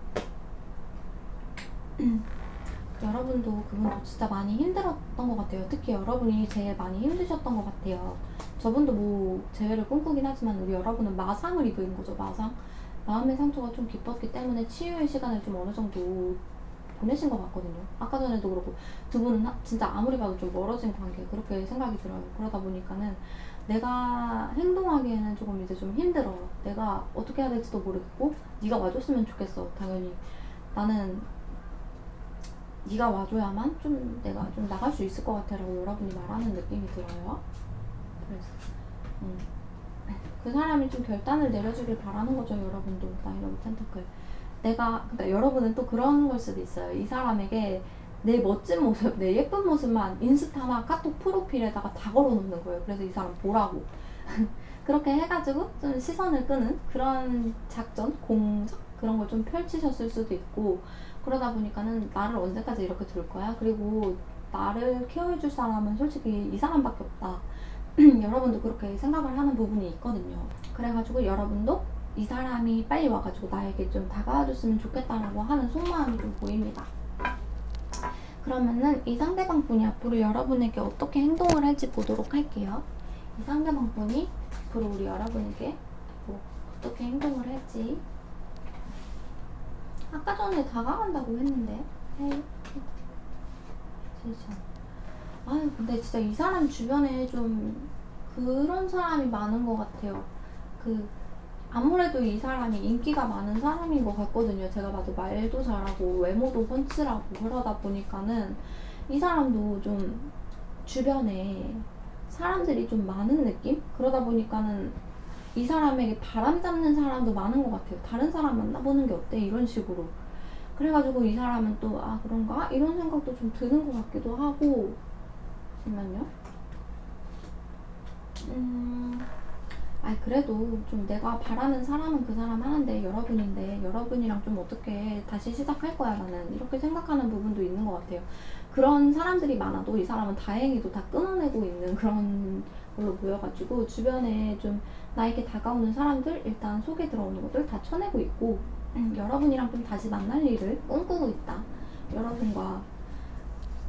여러분도 그분도 진짜 많이 힘들었던 것 같아요. 특히 여러분이 제일 많이 힘드셨던 것 같아요. 저분도 뭐 재회를 꿈꾸긴 하지만 우리 여러분은 마상을 입은 거죠. 마상. 마음의 상처가 좀 깊었기 때문에 치유의 시간을 좀 어느 정도 보내신 것 같거든요. 아까 전에도 그렇고 두 분은 진짜 아무리 봐도 좀 멀어진 관계 그렇게 생각이 들어요. 그러다 보니까는 내가 행동하기에는 조금 이제 좀 힘들어. 내가 어떻게 해야 될지도 모르겠고 네가 와줬으면 좋겠어. 당연히 나는 네가 와줘야만 좀 내가 좀 나갈 수 있을 것 같아 라고 여러분이 말하는 느낌이 들어요. 그래서 그 사람이 좀 결단을 내려주길 바라는 거죠. 여러분도 나인 오브 펜타클. 그러니까 여러분은 또 그런 걸 수도 있어요. 이 사람에게 내 멋진 모습, 내 예쁜 모습만 인스타나 카톡 프로필에다가 다 걸어놓는 거예요. 그래서 이 사람 보라고. 그렇게 해가지고 좀 시선을 끄는 그런 작전, 공작 그런 걸 좀 펼치셨을 수도 있고 그러다 보니까는 나를 언제까지 이렇게 둘 거야? 그리고 나를 케어해줄 사람은 솔직히 이 사람밖에 없다. 여러분도 그렇게 생각을 하는 부분이 있거든요. 그래가지고 여러분도 이 사람이 빨리 와가지고 나에게 좀 다가와줬으면 좋겠다라고 하는 속마음이 좀 보입니다. 그러면은 이 상대방 분이 앞으로 여러분에게 어떻게 행동을 할지 보도록 할게요. 이 상대방 분이 앞으로 우리 여러분에게 뭐 어떻게 행동을 할지. 아까 전에 다가간다고 했는데 아유 근데 진짜 이 사람 주변에 좀 그런 사람이 많은 것 같아요. 아무래도 이 사람이 인기가 많은 사람인 것 같거든요. 제가 봐도 말도 잘하고 외모도 펀치라고 그러다 보니까는 이 사람도 좀 주변에 사람들이 좀 많은 느낌? 그러다 보니까는 이 사람에게 바람 잡는 사람도 많은 것 같아요. 다른 사람 만나보는 게 어때? 이런 식으로. 그래가지고 이 사람은 또 그런가? 이런 생각도 좀 드는 것 같기도 하고 잠깐만요. 그래도 좀 내가 바라는 사람은 그 사람 하는데 여러분인데 여러분이랑 좀 어떻게 다시 시작할 거야 나는 이렇게 생각하는 부분도 있는 것 같아요. 그런 사람들이 많아도 이 사람은 다행히도 다 끊어내고 있는 그런 걸로 보여가지고 주변에 좀 나에게 다가오는 사람들 일단 속에 들어오는 것들 다 쳐내고 있고 여러분이랑 좀 다시 만날 일을 꿈꾸고 있다. 여러분과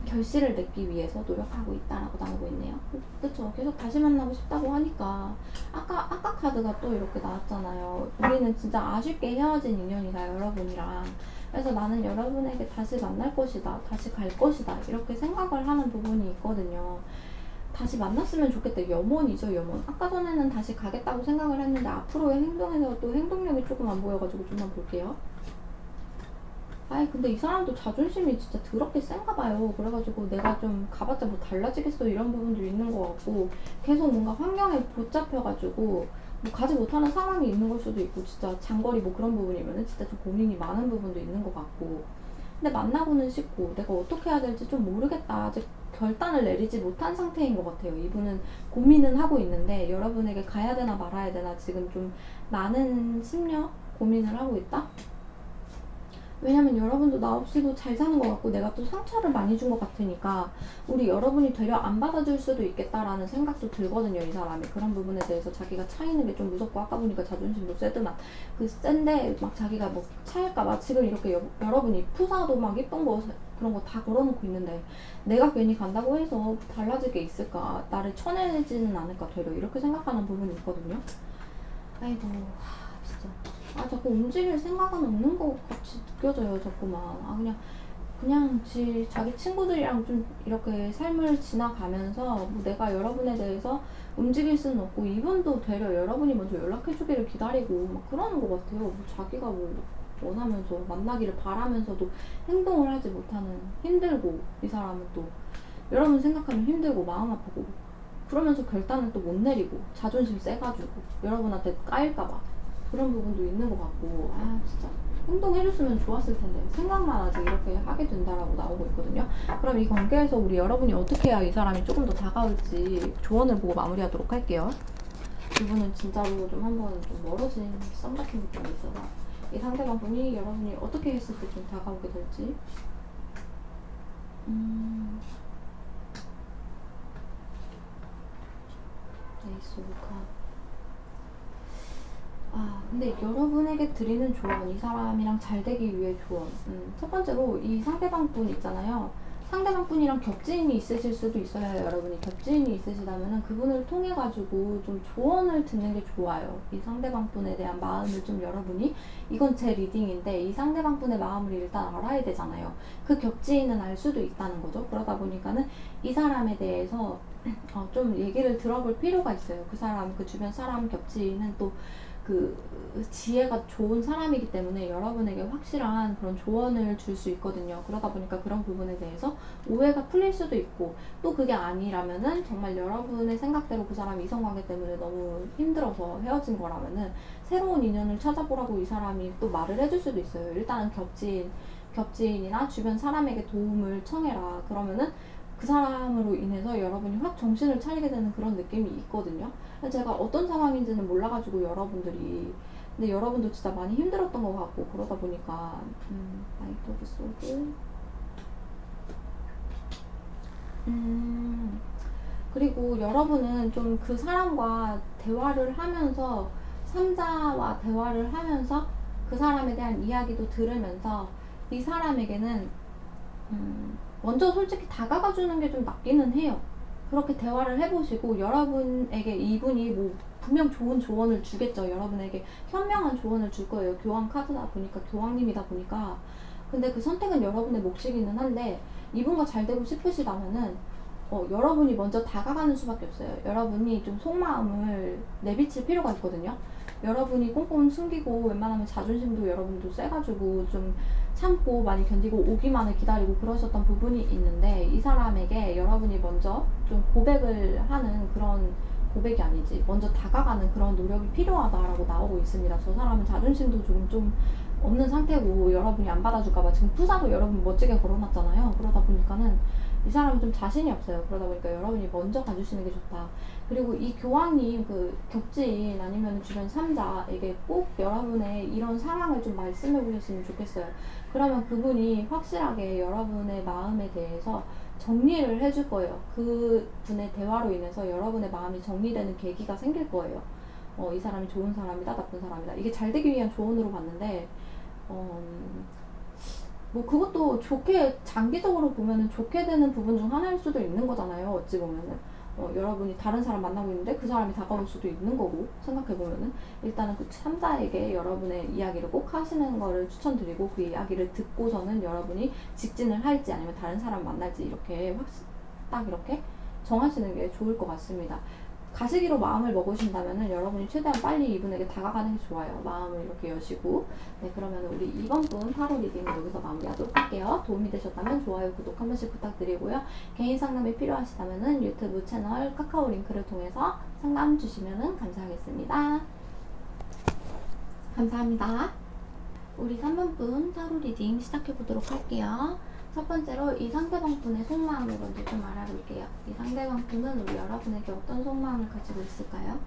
결실을 맺기 위해서 노력하고 있다라고 나오고 있네요. 그쵸? 계속 다시 만나고 싶다고 하니까 아까 카드가 또 이렇게 나왔잖아요. 우리는 진짜 아쉽게 헤어진 인연이다 여러분이랑. 그래서 나는 여러분에게 다시 만날 것이다, 다시 갈 것이다 이렇게 생각을 하는 부분이 있거든요. 다시 만났으면 좋겠다. 염원이죠, 염원. 아까 전에는 다시 가겠다고 생각을 했는데 앞으로의 행동에서 또 행동력이 조금 안 보여가지고 좀만 볼게요. 근데 이 사람도 자존심이 진짜 더럽게 센가 봐요. 그래가지고 내가 좀 가봤자 뭐 달라지겠어 이런 부분도 있는 것 같고 계속 뭔가 환경에 붙잡혀가지고 뭐 가지 못하는 상황이 있는 걸 수도 있고 진짜 장거리 뭐 그런 부분이면은 진짜 좀 고민이 많은 부분도 있는 것 같고 근데 만나고는 싶고 내가 어떻게 해야 될지 좀 모르겠다. 아직 결단을 내리지 못한 상태인 것 같아요. 이분은 고민은 하고 있는데 여러분에게 가야 되나 말아야 되나 지금 좀 많은 심려 고민을 하고 있다. 왜냐면 여러분도 나 없이도 잘 사는 것 같고 내가 또 상처를 많이 준 것 같으니까 우리 여러분이 되려 안 받아줄 수도 있겠다라는 생각도 들거든요. 이 사람이 그런 부분에 대해서 자기가 차이는 게 좀 무섭고, 아까 보니까 자존심도 세더만 그 센데 막 자기가 뭐 차일까봐 지금 이렇게 여러분이 푸사도 막 예쁜 거 그런 거 다 걸어놓고 있는데 내가 괜히 간다고 해서 달라질 게 있을까, 나를 쳐내지는 않을까 되려 이렇게 생각하는 부분이 있거든요. 아이고 진짜 자꾸 움직일 생각은 없는 것 같이 느껴져요. 자꾸만 그냥 자기 친구들이랑 좀 이렇게 삶을 지나가면서 뭐 내가 여러분에 대해서 움직일 수는 없고, 이분도 되려 여러분이 먼저 연락해주기를 기다리고 막 그러는 것 같아요. 뭐 자기가 뭐 원하면서 만나기를 바라면서도 행동을 하지 못하는, 힘들고, 이 사람은 또 여러분 생각하면 힘들고 마음 아프고 그러면서 결단을 또 못 내리고 자존심 세가지고 여러분한테 까일까봐 그런 부분도 있는 것 같고, 진짜 행동해줬으면 좋았을 텐데 생각만 아직 이렇게 하게 된다라고 나오고 있거든요. 그럼 이 관계에서 우리 여러분이 어떻게 해야 이 사람이 조금 더 다가올지 조언을 보고 마무리하도록 할게요. 이분은 진짜로 좀 한번 좀 멀어진 썸 같은 느낌이 있어서 이 상대방 분이 여러분이 어떻게 했을 때 좀 다가오게 될지. 에이스 오브 컵. 근데 여러분에게 드리는 조언, 이 사람이랑 잘 되기 위해 조언. 첫 번째로 이 상대방 분 있잖아요. 상대방 분이랑 겹지인이 있으실 수도 있어요. 여러분이 겹지인이 있으시다면은 그분을 통해 가지고 좀 조언을 듣는 게 좋아요. 이 상대방 분에 대한 마음을 좀 여러분이, 이건 제 리딩인데 이 상대방 분의 마음을 일단 알아야 되잖아요. 그 겹지인은 알 수도 있다는 거죠. 그러다 보니까는 이 사람에 대해서 좀 얘기를 들어볼 필요가 있어요. 그 사람, 그 주변 사람 겹지인은 또 그 지혜가 좋은 사람이기 때문에 여러분에게 확실한 그런 조언을 줄 수 있거든요. 그러다 보니까 그런 부분에 대해서 오해가 풀릴 수도 있고, 또 그게 아니라면은 정말 여러분의 생각대로 그 사람이 이성관계 때문에 너무 힘들어서 헤어진 거라면은 새로운 인연을 찾아보라고 이 사람이 또 말을 해줄 수도 있어요. 일단은 겹지인이나 주변 사람에게 도움을 청해라. 그러면은 그 사람으로 인해서 여러분이 확 정신을 차리게 되는 그런 느낌이 있거든요. 제가 어떤 상황인지는 몰라가지고 여러분들이, 근데 여러분도 진짜 많이 힘들었던 것 같고 그러다 보니까 나이트 오브 소드. 그리고 여러분은 좀 그 사람과 대화를 하면서, 3자와 대화를 하면서 그 사람에 대한 이야기도 들으면서 이 사람에게는 먼저 솔직히 다가가 주는 게 좀 낫기는 해요. 그렇게 대화를 해보시고 여러분에게 이분이 뭐 분명 좋은 조언을 주겠죠. 여러분에게 현명한 조언을 줄 거예요. 교황 카드다 보니까, 교황님이다 보니까. 근데 그 선택은 여러분의 몫이기는 한데 이분과 잘 되고 싶으시다면은 여러분이 먼저 다가가는 수밖에 없어요. 여러분이 좀 속마음을 내비칠 필요가 있거든요. 여러분이 꽁꽁 숨기고 웬만하면 자존심도 여러분도 세가지고 좀 참고 많이 견디고 오기만을 기다리고 그러셨던 부분이 있는데, 이 사람에게 여러분이 먼저 좀 고백을 하는, 그런 고백이 아니지 먼저 다가가는 그런 노력이 필요하다라고 나오고 있습니다. 저 사람은 자존심도 좀 없는 상태고 여러분이 안 받아줄까봐 지금 푸사도 여러분 멋지게 걸어놨잖아요. 그러다 보니까는 이 사람은 좀 자신이 없어요. 그러다 보니까 여러분이 먼저 가주시는 게 좋다. 그리고 이 교황님 그 겹지인 아니면 주변 3자에게 꼭 여러분의 이런 상황을 좀 말씀해 보셨으면 좋겠어요. 그러면 그분이 확실하게 여러분의 마음에 대해서 정리를 해줄 거예요. 그 분의 대화로 인해서 여러분의 마음이 정리되는 계기가 생길 거예요. 이 사람이 좋은 사람이다, 나쁜 사람이다. 이게 잘 되기 위한 조언으로 봤는데, 뭐 그것도 좋게, 장기적으로 보면은 좋게 되는 부분 중 하나일 수도 있는 거잖아요. 어찌 보면은 여러분이 다른 사람 만나고 있는데 그 사람이 다가올 수도 있는 거고, 생각해보면은 일단은 그 3자에게 여러분의 이야기를 꼭 하시는 거를 추천드리고, 그 이야기를 듣고서는 여러분이 직진을 할지 아니면 다른 사람 만날지 이렇게 딱 이렇게 정하시는 게 좋을 것 같습니다. 가시기로 마음을 먹으신다면은 여러분이 최대한 빨리 이분에게 다가가는 게 좋아요. 마음을 이렇게 여시고. 네, 그러면 우리 2번 분 타로 리딩 여기서 마무리하도록 할게요. 도움이 되셨다면 좋아요, 구독 한 번씩 부탁드리고요. 개인 상담이 필요하시다면은 유튜브 채널 카카오 링크를 통해서 상담 주시면은 감사하겠습니다. 감사합니다. 우리 3번분 타로 리딩 시작해보도록 할게요. 첫 번째로 이 상대방 분의 속마음을 먼저 좀 알아볼게요. 이 상대방 분은 우리 여러분에게 어떤 속마음을 가지고 있을까요?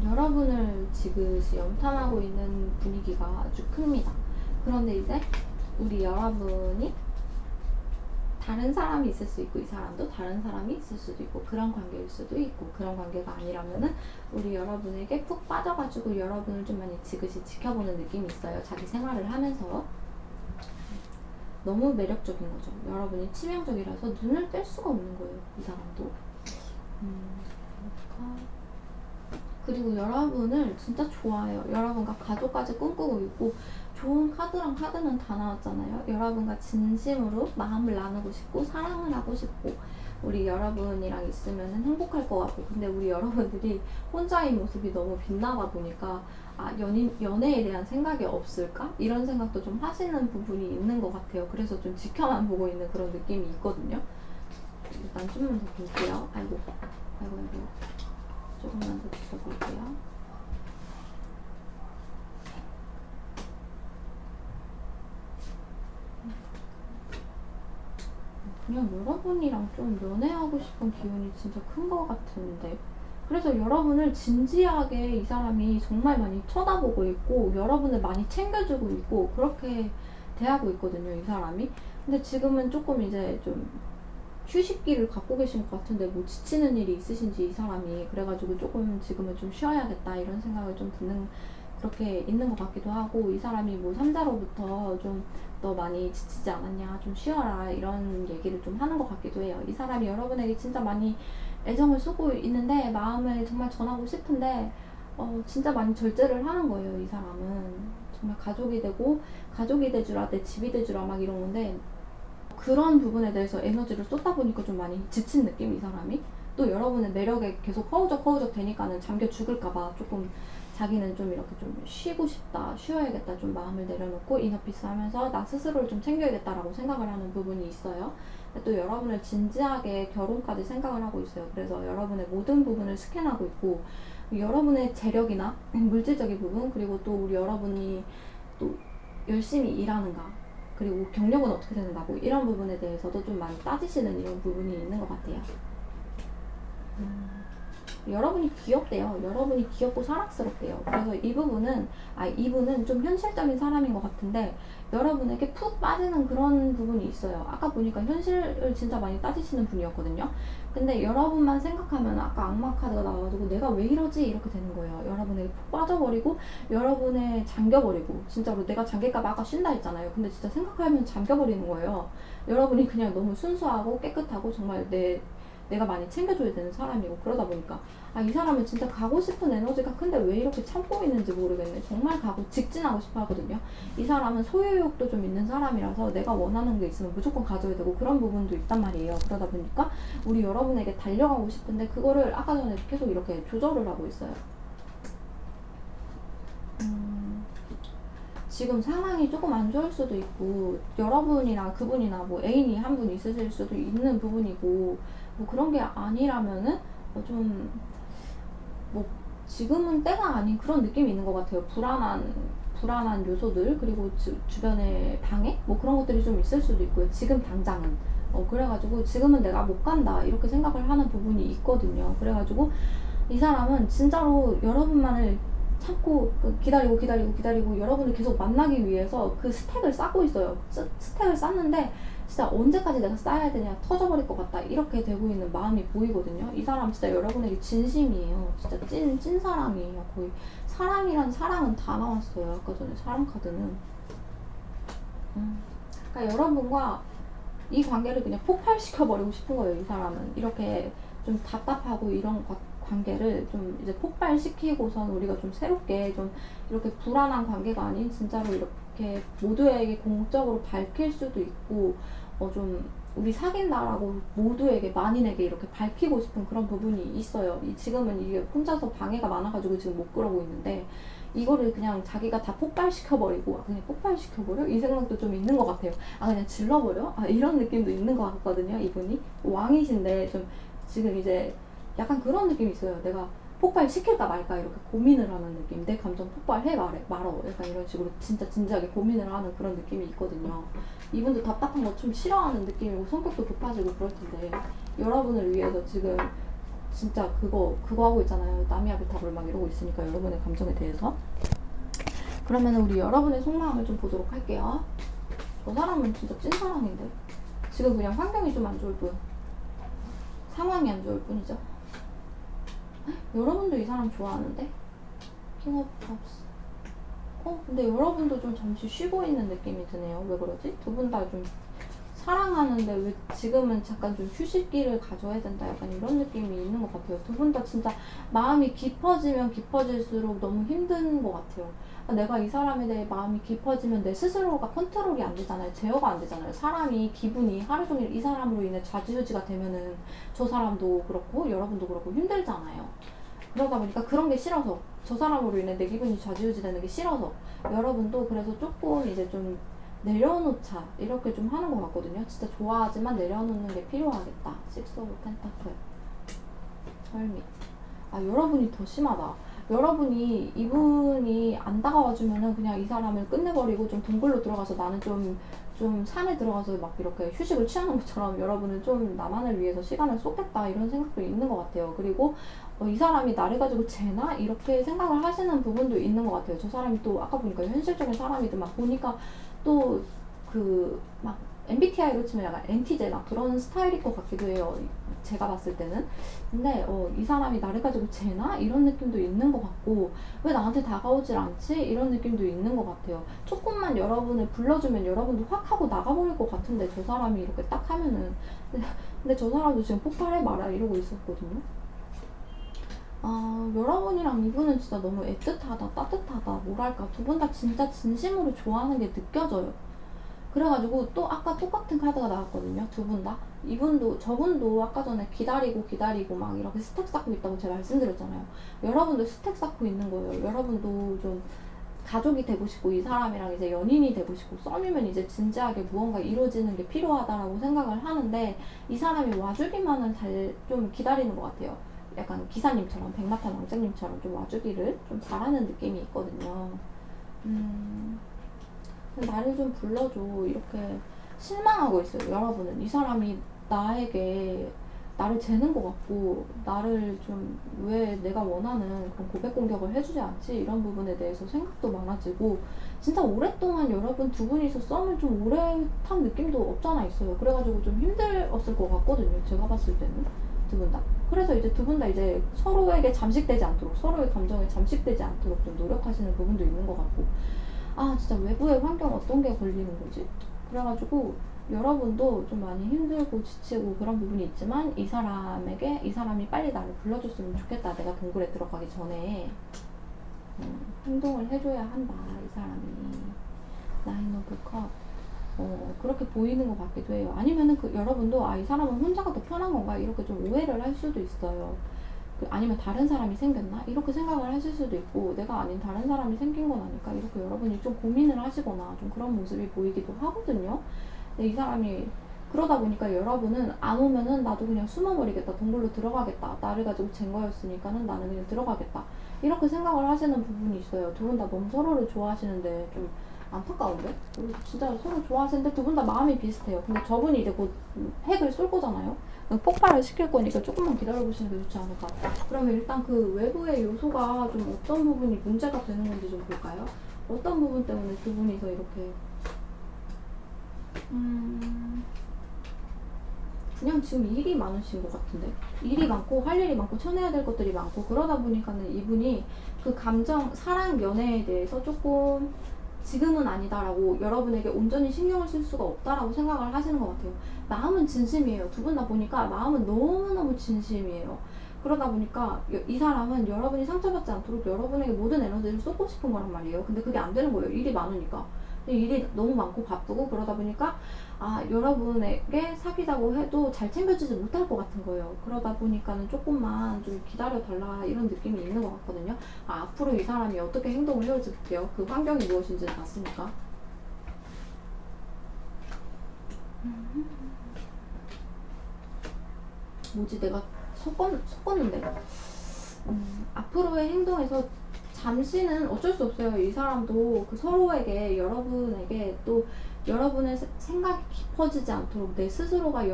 여러분을 지그시 염탐하고 있는 분위기가 아주 큽니다. 그런데 이제 우리 여러분이 다른 사람이 있을 수 있고 이 사람도 다른 사람이 있을 수도 있고 그런 관계일 수도 있고 그런 관계가 아니라면은 우리 여러분에게 푹 빠져가지고 여러분을 좀 많이 지그시 지켜보는 느낌이 있어요. 자기 생활을 하면서 너무 매력적인 거죠. 여러분이 치명적이라서 눈을 뗄 수가 없는 거예요. 이 사람도. 그리고 여러분을 진짜 좋아해요. 여러분과 가족까지 꿈꾸고 있고 좋은 카드랑 카드는 다 나왔잖아요. 여러분과 진심으로 마음을 나누고 싶고 사랑을 하고 싶고 우리 여러분이랑 있으면 행복할 것 같고 근데 우리 여러분들이 혼자인 모습이 너무 빛나다 보니까 연애에 대한 생각이 없을까? 이런 생각도 좀 하시는 부분이 있는 것 같아요. 그래서 좀 지켜만 보고 있는 그런 느낌이 있거든요. 일단 좀만 더 볼게요. 아이고. 조금만 더 지켜볼게요. 그냥 여러분이랑 좀 연애하고 싶은 기운이 진짜 큰 것 같은데 그래서 여러분을 진지하게 이 사람이 정말 많이 쳐다보고 있고 여러분을 많이 챙겨주고 있고 그렇게 대하고 있거든요, 이 사람이. 근데 지금은 조금 이제 좀 휴식기를 갖고 계신 것 같은데 뭐 지치는 일이 있으신지 이 사람이 그래가지고 조금 지금은 좀 쉬어야겠다 이런 생각을 좀 드는 그렇게 있는 것 같기도 하고 이 사람이 뭐 3자로부터 좀 너 많이 지치지 않았냐 좀 쉬어라 이런 얘기를 좀 하는 것 같기도 해요. 이 사람이 여러분에게 진짜 많이 애정을 쏟고 있는데 마음을 정말 전하고 싶은데 진짜 많이 절제를 하는 거예요. 이 사람은 정말 가족이 되주라 내 집이 되주라 막 이런 건데 그런 부분에 대해서 에너지를 쏟다 보니까 좀 많이 지친 느낌 이 사람이. 또 여러분의 매력에 계속 허우적 되니까는 잠겨 죽을까봐 조금 자기는 좀 이렇게 좀 쉬고 싶다 쉬어야겠다 좀 마음을 내려놓고 이너피스 하면서 나 스스로를 좀 챙겨야겠다라고 생각을 하는 부분이 있어요. 또 여러분을 진지하게 결혼까지 생각을 하고 있어요. 그래서 여러분의 모든 부분을 스캔하고 있고 여러분의 재력이나 물질적인 부분 그리고 또 우리 여러분이 또 열심히 일하는가 그리고 경력은 어떻게 되는가 뭐 이런 부분에 대해서도 좀 많이 따지시는 이런 부분이 있는 것 같아요. 여러분이 귀엽대요. 여러분이 귀엽고 사랑스럽대요. 그래서 이분은 좀 현실적인 사람인 것 같은데 여러분에게 푹 빠지는 그런 부분이 있어요. 아까 보니까 현실을 진짜 많이 따지시는 분이었거든요. 근데 여러분만 생각하면 아까 악마 카드가 나와가지고 내가 왜 이러지 이렇게 되는 거예요. 여러분에게 푹 빠져버리고 여러분에 잠겨버리고 진짜로 내가 잠길까봐 아까 쉰다 했잖아요. 근데 진짜 생각하면 잠겨버리는 거예요. 여러분이 그냥 너무 순수하고 깨끗하고 정말 내가 많이 챙겨줘야 되는 사람이고 그러다 보니까 이 사람은 진짜 가고 싶은 에너지가 큰데 왜 이렇게 참고 있는지 모르겠네. 정말 직진하고 싶어 하거든요. 이 사람은 소유욕도 좀 있는 사람이라서 내가 원하는 게 있으면 무조건 가져야 되고 그런 부분도 있단 말이에요. 그러다 보니까 우리 여러분에게 달려가고 싶은데 그거를 아까 전에 계속 이렇게 조절을 하고 있어요. 지금 상황이 조금 안 좋을 수도 있고 여러분이나 그분이나 뭐 애인이 한 분 있으실 수도 있는 부분이고 뭐 그런 게 아니라면은 뭐 지금은 때가 아닌 그런 느낌이 있는 것 같아요. 불안한 요소들 그리고 주변에 방해 뭐 그런 것들이 좀 있을 수도 있고요. 지금 당장은 그래가지고 지금은 내가 못 간다 이렇게 생각을 하는 부분이 있거든요. 그래가지고 이 사람은 진짜로 여러분만을 참고 기다리고 여러분을 계속 만나기 위해서 그 스택을 쌓고 있어요. 스택을 쌓는데 진짜 언제까지 내가 쌓아야 되냐 터져버릴 것 같다 이렇게 되고 있는 마음이 보이거든요. 이 사람 진짜 여러분에게 진심이에요. 진짜 찐 사랑이에요. 거의 사랑이란 사랑은 다 나왔어요. 아까 전에 사랑 카드는 그러니까 여러분과 이 관계를 그냥 폭발시켜버리고 싶은 거예요. 이 사람은 이렇게 좀 답답하고 이런 관계를 좀 이제 폭발시키고선 우리가 좀 새롭게 좀 이렇게 불안한 관계가 아닌 진짜로 이렇게 모두에게 공적으로 밝힐 수도 있고 좀 우리 사귄다라고 모두에게 만인에게 이렇게 밝히고 싶은 그런 부분이 있어요. 지금은 이게 혼자서 방해가 많아가지고 지금 못 그러고 있는데 이거를 그냥 자기가 다 폭발시켜버리고 그냥 폭발시켜버려? 이 생각도 좀 있는 것 같아요. 그냥 질러버려? 이런 느낌도 있는 것 같거든요. 이분이 왕이신데 좀 지금 이제 약간 그런 느낌이 있어요. 내가 폭발시킬까 말까 이렇게 고민을 하는 느낌. 내 감정 폭발해 말어. 약간 이런 식으로 진짜 진지하게 고민을 하는 그런 느낌이 있거든요. 이분도 답답한 거 좀 싫어하는 느낌이고 성격도 급하시고 그럴 텐데 여러분을 위해서 지금 진짜 그거 하고 있잖아요. 나미아비탑을 막 이러고 있으니까 여러분의 감정에 대해서. 그러면 우리 여러분의 속마음을 좀 보도록 할게요. 저 사람은 진짜 찐사랑인데 지금 그냥 환경이 좀 안 좋을 뿐, 상황이 안 좋을 뿐이죠. 여러분도 이 사람 좋아하는데? 킹 오브 컵스. 근데 여러분도 좀 잠시 쉬고 있는 느낌이 드네요. 왜 그러지? 두 분 다 좀 사랑하는데 왜 지금은 잠깐 좀 휴식기를 가져야 된다, 약간 이런 느낌이 있는 것 같아요. 두 분 다 진짜 마음이 깊어지면 깊어질수록 너무 힘든 것 같아요. 내가 이 사람에 대해 마음이 깊어지면 내 스스로가 컨트롤이 안 되잖아요. 제어가 안 되잖아요. 사람이 기분이 하루 종일 이 사람으로 인해 좌지우지가 되면은 저 사람도 그렇고 여러분도 그렇고 힘들잖아요. 그러다 보니까 그런 게 싫어서, 저 사람으로 인해 내 기분이 좌지우지 되는 게 싫어서 여러분도 그래서 조금 이제 좀 내려놓자 이렇게 좀 하는 것 같거든요. 진짜 좋아하지만 내려놓는 게 필요하겠다. 식스 오브 펜타클, 헐밋. 여러분이 더 심하다. 여러분이 이분이 안 다가와주면은 그냥 이 사람을 끝내버리고 좀 동굴로 들어가서 나는 좀 산에 들어가서 막 이렇게 휴식을 취하는 것처럼 여러분은 좀 나만을 위해서 시간을 쏟겠다 이런 생각도 있는 것 같아요. 그리고 이 사람이 나를 가지고 쟤나? 이렇게 생각을 하시는 부분도 있는 것 같아요. 저 사람이 또 아까 보니까 현실적인 사람이든 막 보니까 또 막 MBTI로 치면 약간 NTJ 막 그런 스타일일 것 같기도 해요. 제가 봤을 때는. 근데 이 사람이 나를 가지고 쟤나? 이런 느낌도 있는 것 같고 왜 나한테 다가오질 않지? 이런 느낌도 있는 것 같아요. 조금만 여러분을 불러주면 여러분도 확 하고 나가버릴 것 같은데 저 사람이 이렇게 딱 하면은 근데 저 사람도 지금 폭발해 말아 이러고 있었거든요. 여러분이랑 이분은 진짜 너무 애틋하다, 따뜻하다, 뭐랄까 두 분 다 진짜 진심으로 좋아하는 게 느껴져요. 그래가지고 또 아까 똑같은 카드가 나왔거든요. 두 분 다. 저분도 아까 전에 기다리고 막 이렇게 스택 쌓고 있다고 제가 말씀드렸잖아요. 여러분도 스택 쌓고 있는 거예요. 여러분도 좀 가족이 되고 싶고 이 사람이랑 이제 연인이 되고 싶고 썸이면 이제 진지하게 무언가 이루어지는 게 필요하다라고 생각을 하는데 이 사람이 와주기만은 좀 기다리는 것 같아요. 약간 기사님처럼 백마탄 왕자님처럼 좀 와주기를 좀 바라는 느낌이 있거든요. 나를 좀 불러줘 이렇게 실망하고 있어요. 여러분은 이 사람이 나를 재는 것 같고 나를 좀 왜 내가 원하는 그런 고백 공격을 해주지 않지 이런 부분에 대해서 생각도 많아지고 진짜 오랫동안 여러분 두 분이서 썸을 좀 오래 탄 느낌도 없잖아 있어요. 그래가지고 좀 힘들었을 것 같거든요. 제가 봤을 때는 두 분 다. 그래서 이제 두 분 다 이제 서로에게 잠식되지 않도록 서로의 감정에 잠식되지 않도록 좀 노력하시는 부분도 있는 것 같고 진짜 외부의 환경 어떤 게 걸리는 거지? 그래가지고 여러분도 좀 많이 힘들고 지치고 그런 부분이 있지만 이 사람이 빨리 나를 불러줬으면 좋겠다. 내가 동굴에 들어가기 전에 행동을 해줘야 한다. 이 사람이 나인 오브 컵. 그렇게 보이는 것 같기도 해요. 아니면은 여러분도 이 사람은 혼자가 더 편한 건가 이렇게 좀 오해를 할 수도 있어요. 아니면 다른 사람이 생겼나? 이렇게 생각을 하실 수도 있고 내가 아닌 다른 사람이 생긴 건 아닐까? 이렇게 여러분이 좀 고민을 하시거나 좀 그런 모습이 보이기도 하거든요. 근데 이 사람이 그러다 보니까 여러분은 안 오면은 나도 그냥 숨어버리겠다. 동굴로 들어가겠다. 나를 가지고 잰 거였으니까는 나는 그냥 들어가겠다. 이렇게 생각을 하시는 부분이 있어요. 두 분 다 너무 서로를 좋아하시는데 좀 안타까운데? 진짜 서로 좋아하시는데 두 분 다 마음이 비슷해요. 근데 저분이 이제 곧 핵을 쏠 거잖아요. 폭발을 시킬 거니까 조금만 기다려보시는 게 좋지 않을까. 그러면 일단 그 외부의 요소가 좀 어떤 부분이 문제가 되는 건지 좀 볼까요? 어떤 부분 때문에 두 분이서 이렇게 그냥 지금 일이 많으신 것 같은데 일이 많고 할 일이 많고 쳐내야 될 것들이 많고 그러다 보니까는 이분이 그 감정, 사랑, 연애에 대해서 조금 지금은 아니다라고 여러분에게 온전히 신경을 쓸 수가 없다라고 생각을 하시는 것 같아요. 마음은 진심이에요. 두 분 다 보니까 마음은 너무너무 진심이에요. 그러다 보니까 이 사람은 여러분이 상처받지 않도록 여러분에게 모든 에너지를 쏟고 싶은 거란 말이에요. 근데 그게 안 되는 거예요. 일이 많으니까. 일이 너무 많고 바쁘고 그러다 보니까 여러분에게 사귀자고 해도 잘 챙겨주지 못할 것 같은 거예요. 그러다 보니까는 조금만 좀 기다려달라 이런 느낌이 있는 것 같거든요. 앞으로 이 사람이 어떻게 행동을 해올지 볼게요. 그 환경이 무엇인지는 봤으니까. 뭐지 내가 섞었는데 앞으로의 행동에서 잠시는 어쩔 수 없어요. 이 사람도 그 서로에게 여러분에게 또 여러분의 생각이 깊어지지 않도록 내 스스로가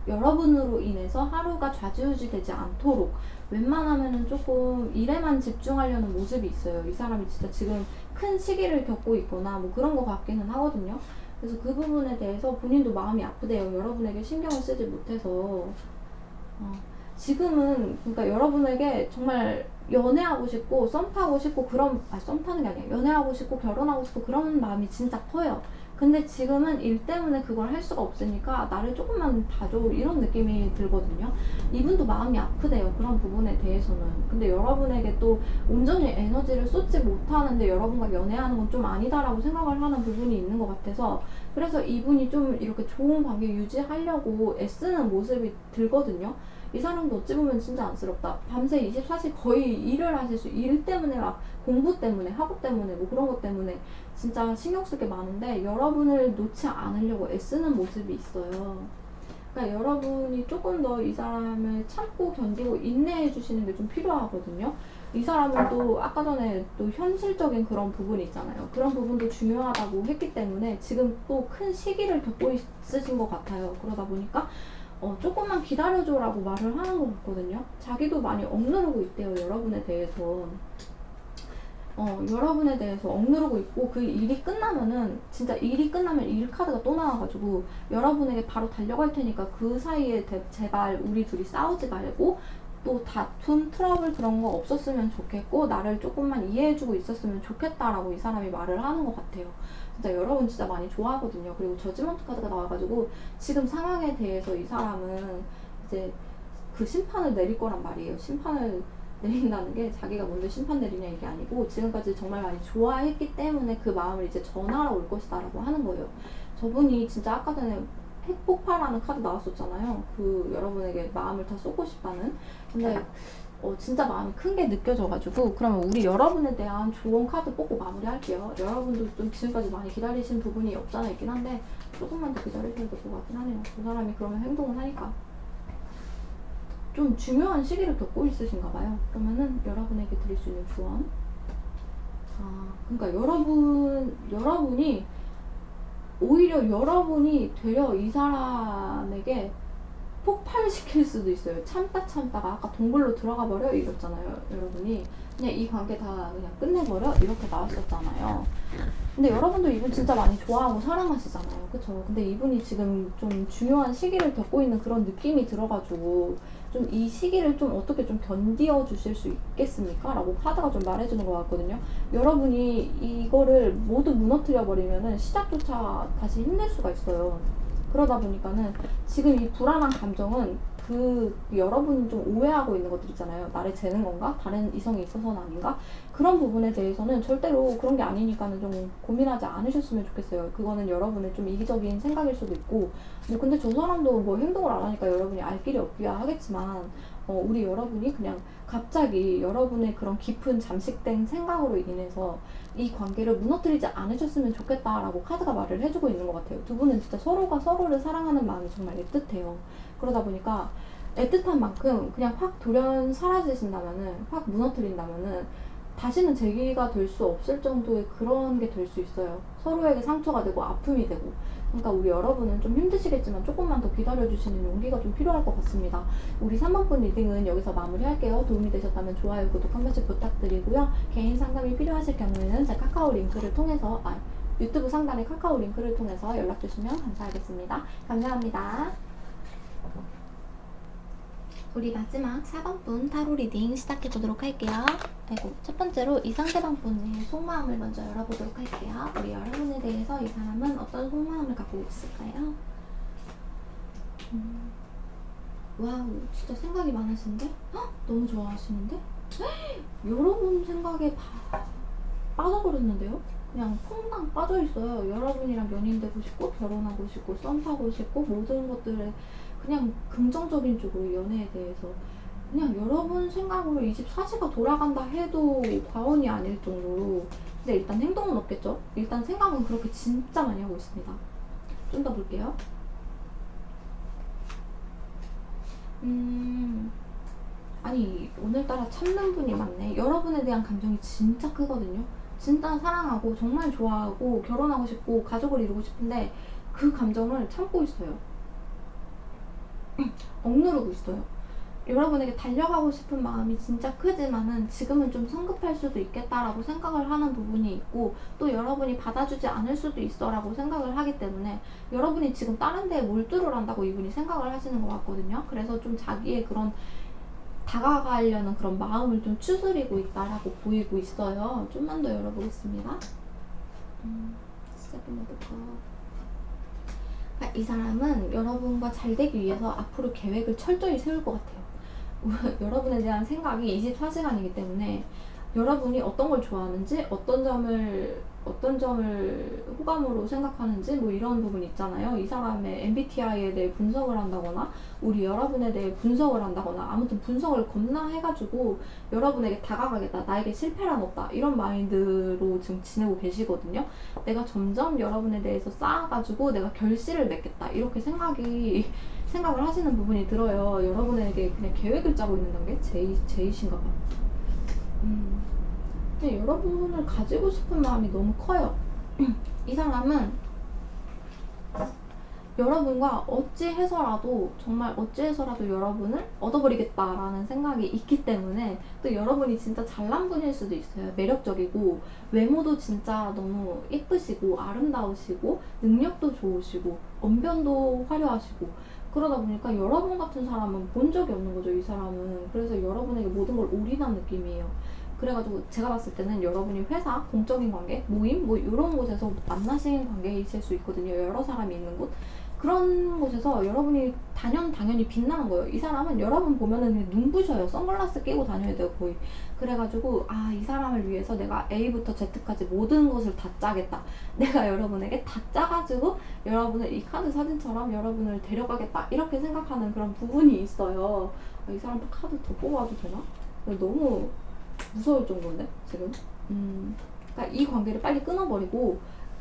여러분으로 인해서 하루가 좌지우지 되지 않도록 웬만하면은 조금 일에만 집중하려는 모습이 있어요. 이 사람이 진짜 지금 큰 시기를 겪고 있거나 뭐 그런 거 같기는 하거든요. 그래서 그 부분에 대해서 본인도 마음이 아프대요. 여러분에게 신경을 쓰지 못해서. 지금은 그러니까 여러분에게 정말 연애하고 싶고 썸 타고 싶고 썸 타는 게 아니야. 연애하고 싶고 결혼하고 싶고 그런 마음이 진짜 커요. 근데 지금은 일 때문에 그걸 할 수가 없으니까 나를 조금만 봐줘 이런 느낌이 들거든요. 이분도 마음이 아프대요. 그런 부분에 대해서는. 근데 여러분에게 또 온전히 에너지를 쏟지 못하는데 여러분과 연애하는 건 좀 아니다라고 생각을 하는 부분이 있는 것 같아서 그래서 이분이 좀 이렇게 좋은 관계 유지하려고 애쓰는 모습이 들거든요. 이 사람도 어찌 보면 진짜 안쓰럽다. 밤새 24시 거의 일 때문에 막 공부 때문에 학업 때문에 뭐 그런 것 때문에 진짜 신경 쓸 게 많은데 여러분을 놓지 않으려고 애쓰는 모습이 있어요. 그러니까 여러분이 조금 더 이 사람을 참고 견디고 인내해 주시는 게 좀 필요하거든요. 이 사람은 또 아까 전에 또 현실적인 그런 부분이 있잖아요. 그런 부분도 중요하다고 했기 때문에 지금 또 큰 시기를 겪고 있으신 것 같아요. 그러다 보니까 조금만 기다려줘라고 말을 하는 것 같거든요. 자기도 많이 억누르고 있대요. 여러분에 대해서. 여러분에 대해서 억누르고 있고 그 일이 끝나면은 진짜 일이 끝나면 일 카드가 또 나와가지고 여러분에게 바로 달려갈 테니까 그 사이에 제발 우리 둘이 싸우지 말고 또 다툼, 트러블 그런 거 없었으면 좋겠고 나를 조금만 이해해주고 있었으면 좋겠다라고 이 사람이 말을 하는 것 같아요. 진짜 여러분 진짜 많이 좋아하거든요. 그리고 저지먼트 카드가 나와가지고 지금 상황에 대해서 이 사람은 이제 그 심판을 내릴 거란 말이에요. 심판을 내린다는 게 자기가 먼저 심판 내리냐 이게 아니고 지금까지 정말 많이 좋아했기 때문에 그 마음을 이제 전하러 올 것이다 라고 하는 거예요. 저분이 진짜 아까 전에 핵폭발하는 카드 나왔었잖아요. 그 여러분에게 마음을 다 쏟고 싶다는. 근데 진짜 마음이 큰 게 느껴져가지고 그러면 우리 여러분에 대한 조언 카드 뽑고 마무리할게요. 여러분도 좀 지금까지 많이 기다리신 부분이 없잖아 있긴 한데 조금만 더 기다리셔야 될 것 같긴 하네요. 그 사람이 그러면 행동을 하니까 좀 중요한 시기를 겪고 있으신가 봐요. 그러면은 여러분에게 드릴 수 있는 조언. 그러니까 여러분이 오히려 여러분이 되려 이 사람에게 폭발시킬 수도 있어요. 참다가 아까 동굴로 들어가 버려 이랬잖아요. 여러분이 그냥 이 관계 다 그냥 끝내버려 이렇게 나왔었잖아요. 근데 여러분도 이분 진짜 많이 좋아하고 사랑하시잖아요. 그쵸? 근데 이분이 지금 좀 중요한 시기를 겪고 있는 그런 느낌이 들어가지고 좀 이 시기를 좀 어떻게 좀 견디어 주실 수 있겠습니까? 라고 카드가 좀 말해주는 것 같거든요. 여러분이 이거를 모두 무너뜨려 버리면은 시작조차 다시 힘낼 수가 있어요. 그러다 보니까는 지금 이 불안한 감정은 여러분이 좀 오해하고 있는 것들 있잖아요. 나를 재는 건가? 다른 이성이 있어서는 아닌가? 그런 부분에 대해서는 절대로 그런 게 아니니까는 좀 고민하지 않으셨으면 좋겠어요. 그거는 여러분의 좀 이기적인 생각일 수도 있고, 뭐 근데 저 사람도 뭐 행동을 안 하니까 여러분이 알 길이 없기야 하겠지만, 우리 여러분이 그냥 갑자기 여러분의 그런 깊은 잠식된 생각으로 인해서 이 관계를 무너뜨리지 않으셨으면 좋겠다라고 카드가 말을 해주고 있는 것 같아요. 두 분은 진짜 서로가 서로를 사랑하는 마음이 정말 애틋해요. 그러다 보니까 애틋한 만큼 그냥 확 돌연 사라지신다면은, 확 무너뜨린다면은 다시는 재기가 될 수 없을 정도의 그런 게 될 수 있어요. 서로에게 상처가 되고 아픔이 되고. 그러니까 우리 여러분은 좀 힘드시겠지만 조금만 더 기다려주시는 용기가 좀 필요할 것 같습니다. 우리 3번분 리딩은 여기서 마무리할게요. 도움이 되셨다면 좋아요, 구독 한 번씩 부탁드리고요. 개인 상담이 필요하실 경우에는 제 카카오 링크를 통해서 유튜브 상단의 카카오 링크를 통해서 연락주시면 감사하겠습니다. 감사합니다. 우리 마지막 4번분 타로 리딩 시작해보도록 할게요. 첫 번째로 이 상대방분의 속마음을 먼저 열어보도록 할게요. 우리 여러분에 대해서 이 사람은 어떤 속마음을 갖고 있을까요? 와우, 진짜 생각이 많으신데? 너무 좋아하시는데? 여러분 생각에 빠져버렸는데요? 그냥 퐁당 빠져있어요. 여러분이랑 연인되고 싶고 결혼하고 싶고 썸 타고 싶고 모든 것들에 그냥 긍정적인 쪽으로 연애에 대해서 그냥 여러분 생각으로 24시가 돌아간다 해도 과언이 아닐 정도로. 근데 일단 행동은 없겠죠? 일단 생각은 그렇게 진짜 많이 하고 있습니다. 좀 더 볼게요. 아니 오늘따라 참는 분이 많네. 여러분에 대한 감정이 진짜 크거든요. 진짜 사랑하고 정말 좋아하고 결혼하고 싶고 가족을 이루고 싶은데 그 감정을 참고 있어요. 억누르고 있어요. 여러분에게 달려가고 싶은 마음이 진짜 크지만은 지금은 좀 성급할 수도 있겠다라고 생각을 하는 부분이 있고, 또 여러분이 받아주지 않을 수도 있어 라고 생각을 하기 때문에 여러분이 지금 다른 데에 몰두를 한다고 이분이 생각을 하시는 것 같거든요. 그래서 좀 자기의 그런 다가가려는 그런 마음을 좀 추스리고 있다라고 보이고 있어요. 좀만 더 열어보겠습니다. 이 사람은 여러분과 잘 되기 위해서 앞으로 계획을 철저히 세울 것 같아요. 여러분에 대한 생각이 24시간이기 때문에 여러분이 어떤 걸 좋아하는지, 어떤 점을 호감으로 생각하는지, 뭐 이런 부분 있잖아요. 이 사람의 MBTI에 대해 분석을 한다거나, 우리 여러분에 대해 분석을 한다거나, 아무튼 분석을 겁나 해가지고 여러분에게 다가가겠다, 나에게 실패란 없다, 이런 마인드로 지금 지내고 계시거든요. 내가 점점 여러분에 대해서 쌓아가지고 내가 결실을 맺겠다, 이렇게 생각을 하시는 부분이 들어요. 여러분에게 그냥 계획을 짜고 있는 단계? 제이신가 봐. 근데 여러분을 가지고 싶은 마음이 너무 커요. 이 사람은 여러분과 정말 어찌해서라도 여러분을 얻어버리겠다라는 생각이 있기 때문에, 또 여러분이 진짜 잘난 분일 수도 있어요. 매력적이고 외모도 진짜 너무 예쁘시고 아름다우시고 능력도 좋으시고 언변도 화려하시고, 그러다 보니까 여러분 같은 사람은 본 적이 없는 거죠, 이 사람은. 그래서 여러분에게 모든 걸 올인한 느낌이에요. 그래가지고 제가 봤을 때는 여러분이 회사, 공적인 관계, 모임 뭐 이런 곳에서 만나신 관계이실 수 있거든요. 여러 사람이 있는 곳. 그런 곳에서 여러분이 당연히 빛나는 거예요. 이 사람은 여러분 보면은 그냥 눈부셔요. 선글라스 끼고 다녀야 돼요, 거의. 그래가지고 이 사람을 위해서 내가 A부터 Z까지 모든 것을 다 짜겠다. 내가 여러분에게 다 짜가지고 여러분을 이 카드 사진처럼 여러분을 데려가겠다, 이렇게 생각하는 그런 부분이 있어요. 이 사람 카드 더 뽑아도 되나? 너무 무서울 정도인데 지금. 그러니까 이 관계를 빨리 끊어버리고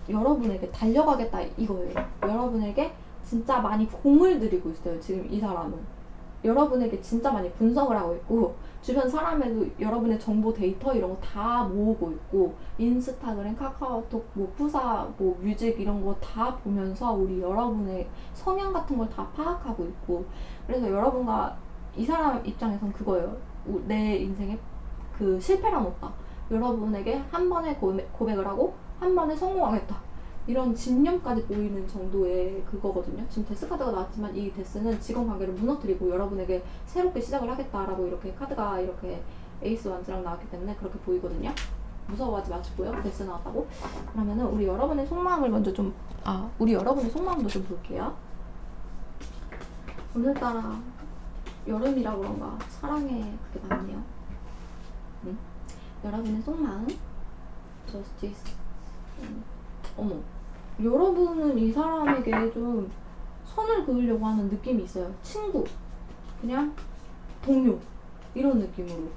여러분에게 달려가겠다 이거예요. 여러분에게 진짜 많이 공을 들이고 있어요, 지금 이 사람은. 여러분에게 진짜 많이 분석을 하고 있고, 주변 사람에도 여러분의 정보, 데이터 이런 거 다 모으고 있고, 인스타그램, 카카오톡, 뭐 푸사, 뭐 뮤직 이런 거 다 보면서 우리 여러분의 성향 같은 걸 다 파악하고 있고. 그래서 여러분과 이 사람 입장에선 그거예요. 내 인생에 그 실패란 없다. 여러분에게 한 번에 고백을 하고 한 번에 성공하겠다, 이런 집념까지 보이는 정도의 그거거든요. 지금 데스 카드가 나왔지만 이 데스는 직원 관계를 무너뜨리고 여러분에게 새롭게 시작을 하겠다라고 이렇게 카드가 이렇게 에이스 완즈랑 나왔기 때문에 그렇게 보이거든요. 무서워하지 마시고요. 데스 나왔다고. 그러면은 우리 여러분의 속마음을 먼저 우리 여러분의 속마음도 좀 볼게요. 오늘따라 여름이라 그런가 사랑에 그게 많네요. 여러분의 속마음, 저스티스. 어머, 여러분은 이 사람에게 좀 선을 그으려고 하는 느낌이 있어요. 친구, 그냥 동료, 이런 느낌으로.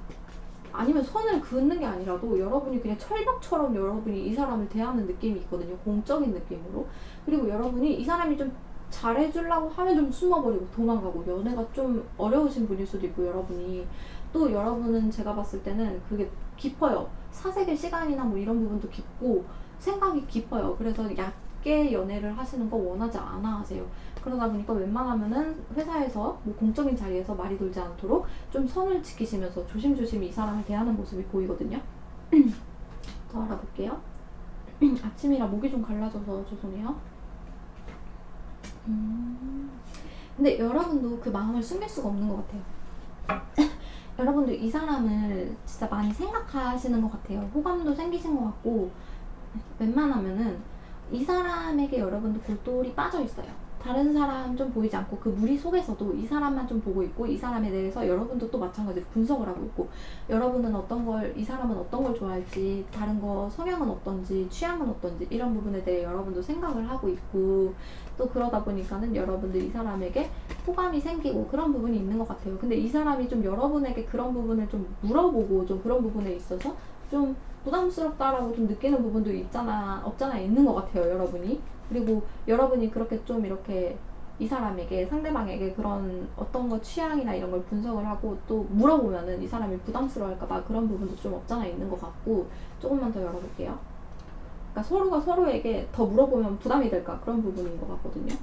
아니면 선을 그는 게 아니라도 여러분이 그냥 철벽처럼 여러분이 이 사람을 대하는 느낌이 있거든요. 공적인 느낌으로. 그리고 여러분이 이 사람이 좀 잘해주려고 하면 좀 숨어버리고 도망가고, 연애가 좀 어려우신 분일 수도 있고, 여러분이 또 여러분은 제가 봤을 때는 그게 깊어요. 사색의 시간이나 뭐 이런 부분도 깊고 생각이 깊어요. 그래서 얕게 연애를 하시는 거 원하지 않아 하세요. 그러다 보니까 웬만하면은 회사에서 뭐 공적인 자리에서 말이 돌지 않도록 좀 선을 지키시면서 조심조심 이 사람을 대하는 모습이 보이거든요. 더 알아볼게요. 아침이라 목이 좀 갈라져서 죄송해요. 근데 여러분도 그 마음을 숨길 수가 없는 것 같아요. 여러분도 이 사람을 진짜 많이 생각하시는 것 같아요. 호감도 생기신 것 같고, 웬만하면은 이 사람에게 여러분도 골똘히 빠져 있어요. 다른 사람 좀 보이지 않고 그 무리 속에서도 이 사람만 좀 보고 있고, 이 사람에 대해서 여러분도 또 마찬가지로 분석을 하고 있고, 여러분은 이 사람은 어떤 걸 좋아할지, 다른 거 성향은 어떤지, 취향은 어떤지, 이런 부분에 대해 여러분도 생각을 하고 있고, 또 그러다 보니까는 여러분들 이 사람에게 호감이 생기고 그런 부분이 있는 것 같아요. 근데 이 사람이 좀 여러분에게 그런 부분을 좀 물어보고 좀 그런 부분에 있어서 좀 부담스럽다라고 좀 느끼는 부분도 없잖아 있는 것 같아요, 여러분이. 그리고 여러분이 그렇게 좀 이렇게 이 사람에게, 상대방에게 그런 어떤 거 취향이나 이런 걸 분석을 하고 또 물어보면은 이 사람이 부담스러워할까봐 그런 부분도 좀 없잖아 있는 것 같고. 조금만 더 열어볼게요. 그러니까 서로가 서로에게 더 물어보면 부담이 될까 그런 부분인 것 같거든요.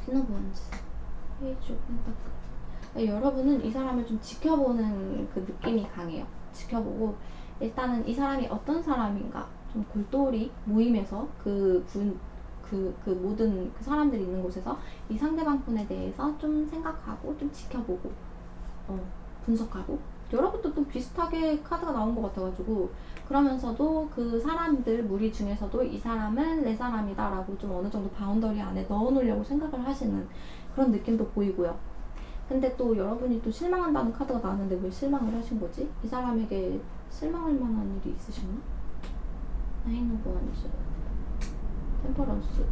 피너번즈 페이지 오픈 펜타클. 여러분은 이 사람을 좀 지켜보는 그 느낌이 강해요. 지켜보고 일단은 이 사람이 어떤 사람인가 좀 골똘히 모임에서 그 모든 그 사람들이 있는 곳에서 이 상대방 분에 대해서 좀 생각하고 좀 지켜보고 분석하고. 여러분도 또 비슷하게 카드가 나온 것 같아가지고 그러면서도 그 사람들 무리 중에서도 이 사람은 내 사람이다 라고 좀 어느 정도 바운더리 안에 넣어놓으려고 생각을 하시는 그런 느낌도 보이고요. 근데 또 여러분이 또 실망한다는 카드가 나왔는데 왜 실망을 하신 거지? 이 사람에게 실망할 만한 일이 있으셨나? 나인 오브 원즈, 템퍼런스.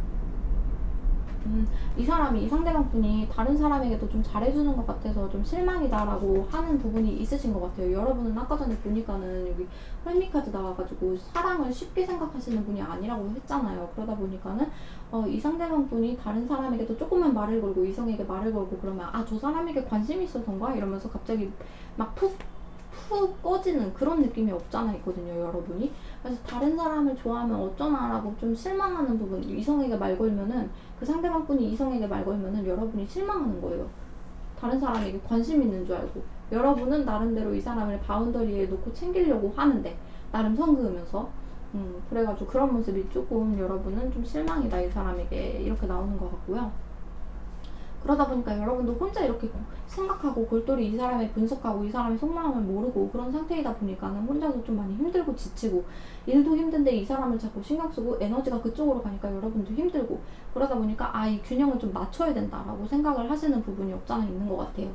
이 사람이, 이 상대방 분이 다른 사람에게도 좀 잘해주는 것 같아서 좀 실망이다라고 하는 부분이 있으신 것 같아요. 여러분은 아까 전에 보니까는 여기 헐미카드 나와가지고 사랑을 쉽게 생각하시는 분이 아니라고 했잖아요. 그러다 보니까는 이 상대방 분이 다른 사람에게도 조금만 말을 걸고 이성에게 말을 걸고 그러면 아, 저 사람에게 관심이 있어서인가? 이러면서 갑자기 막 푹 꺼지는 그런 느낌이 없잖아 있거든요, 여러분이. 그래서 다른 사람을 좋아하면 어쩌나라고 좀 실망하는 부분, 이성에게 말 걸면은, 그 상대방 분이 이성에게 말 걸면은 여러분이 실망하는 거예요. 다른 사람에게 관심 있는 줄 알고. 여러분은 나름대로 이 사람을 바운더리에 놓고 챙기려고 하는데, 나름 선 그으면서. 그래가지고 그런 모습이 조금 여러분은 좀 실망이다, 이 사람에게. 이렇게 나오는 것 같고요. 그러다 보니까 여러분도 혼자 이렇게 생각하고 골똘히 이 사람을 분석하고 이 사람의 속마음을 모르고 그런 상태이다 보니까는 혼자서 좀 많이 힘들고 지치고, 일도 힘든데 이 사람을 자꾸 신경 쓰고 에너지가 그쪽으로 가니까 여러분도 힘들고, 그러다 보니까 아, 이 균형을 좀 맞춰야 된다라고 생각을 하시는 부분이 없잖아 있는 것 같아요.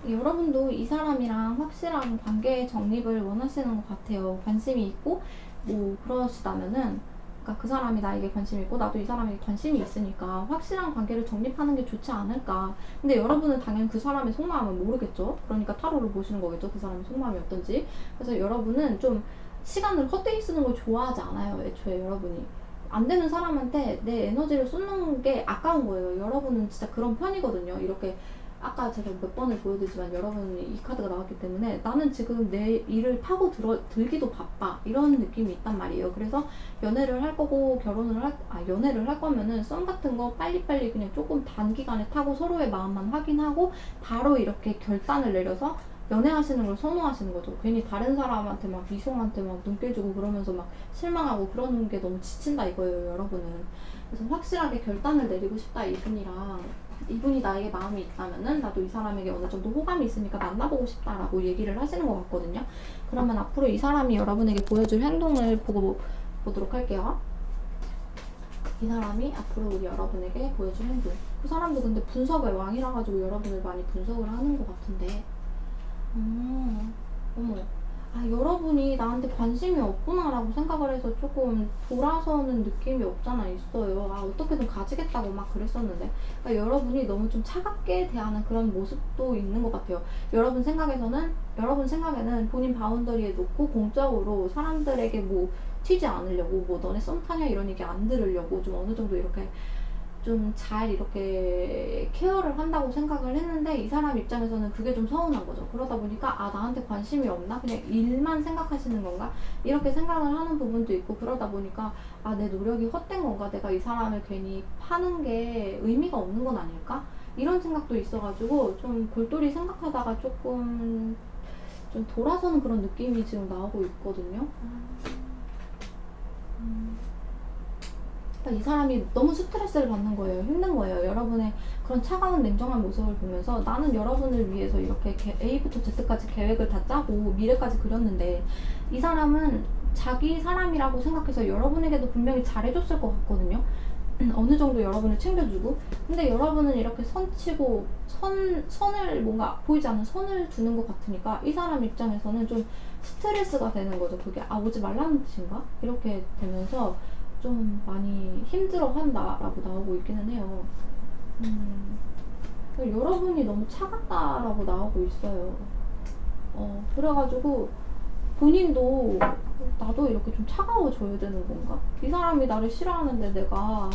여러분도 이 사람이랑 확실한 관계의 정립을 원하시는 것 같아요. 관심이 있고 뭐 그러시다면은, 그러니까 그 사람이 나에게 관심이 있고 나도 이 사람에게 관심이 있으니까 확실한 관계를 정립하는 게 좋지 않을까. 근데 여러분은 당연히 그 사람의 속마음은 모르겠죠. 그러니까 타로를 보시는 거겠죠, 그 사람의 속마음이 어떤지. 그래서 여러분은 좀 시간을 헛되이 쓰는 걸 좋아하지 않아요, 애초에. 여러분이 안 되는 사람한테 내 에너지를 쏟는 게 아까운 거예요. 여러분은 진짜 그런 편이거든요. 이렇게 아까 제가 몇 번을 보여드리지만 여러분이 이 카드가 나왔기 때문에 나는 지금 내 일을 파고 들기도 바빠, 이런 느낌이 있단 말이에요. 그래서 연애를 할 거고 연애를 할 거면은 썸 같은 거 빨리빨리 그냥 조금 단기간에 타고 서로의 마음만 확인하고 바로 이렇게 결단을 내려서 연애하시는 걸 선호하시는 거죠. 괜히 다른 사람한테 막 이성한테 막 눈길 주고 그러면서 막 실망하고 그러는 게 너무 지친다 이거예요, 여러분은. 그래서 확실하게 결단을 내리고 싶다, 이분이 나에게 마음이 있다면은 나도 이 사람에게 어느 정도 호감이 있으니까 만나보고 싶다라고 얘기를 하시는 것 같거든요. 그러면 앞으로 이 사람이 여러분에게 보여줄 행동을 보도록 할게요. 이 사람이 앞으로 우리 여러분에게 보여줄 행동. 그 사람도 근데 분석의 왕이라 가지고 여러분을 많이 분석을 하는 것 같은데. 어머. 아, 여러분이 나한테 관심이 없구나라고 생각을 해서 조금 돌아서는 느낌이 없잖아 있어요. 아, 어떻게든 가지겠다고 막 그랬었는데. 그러니까 여러분이 너무 좀 차갑게 대하는 그런 모습도 있는 것 같아요. 여러분 생각에는 본인 바운더리에 놓고 공적으로 사람들에게 뭐 튀지 않으려고, 뭐 너네 썸 타냐 이런 얘기 안 들으려고 좀 어느 정도 이렇게 좀 잘 이렇게 케어를 한다고 생각을 했는데, 이 사람 입장에서는 그게 좀 서운한 거죠. 그러다 보니까 아, 나한테 관심이 없나? 그냥 일만 생각하시는 건가? 이렇게 생각을 하는 부분도 있고, 그러다 보니까 아, 내 노력이 헛된 건가? 내가 이 사람을 괜히 파는 게 의미가 없는 건 아닐까? 이런 생각도 있어가지고 좀 골똘히 생각하다가 조금 좀 돌아서는 그런 느낌이 지금 나오고 있거든요. 이 사람이 너무 스트레스를 받는 거예요. 힘든 거예요. 여러분의 그런 차가운 냉정한 모습을 보면서 나는 여러분을 위해서 이렇게 A부터 Z까지 계획을 다 짜고 미래까지 그렸는데, 이 사람은 자기 사람이라고 생각해서 여러분에게도 분명히 잘해줬을 것 같거든요. 어느 정도 여러분을 챙겨주고. 근데 여러분은 이렇게 선치고 선을 뭔가 보이지 않는 선을 두는 것 같으니까 이 사람 입장에서는 좀 스트레스가 되는 거죠. 그게 아, 오지 말라는 뜻인가? 이렇게 되면서 좀 많이 힘들어 한다라고 나오고 있기는 해요. 여러분이 너무 차갑다라고 나오고 있어요. 그래가지고 본인도 나도 이렇게 좀 차가워져야 되는 건가? 이 사람이 나를 싫어하는데 내가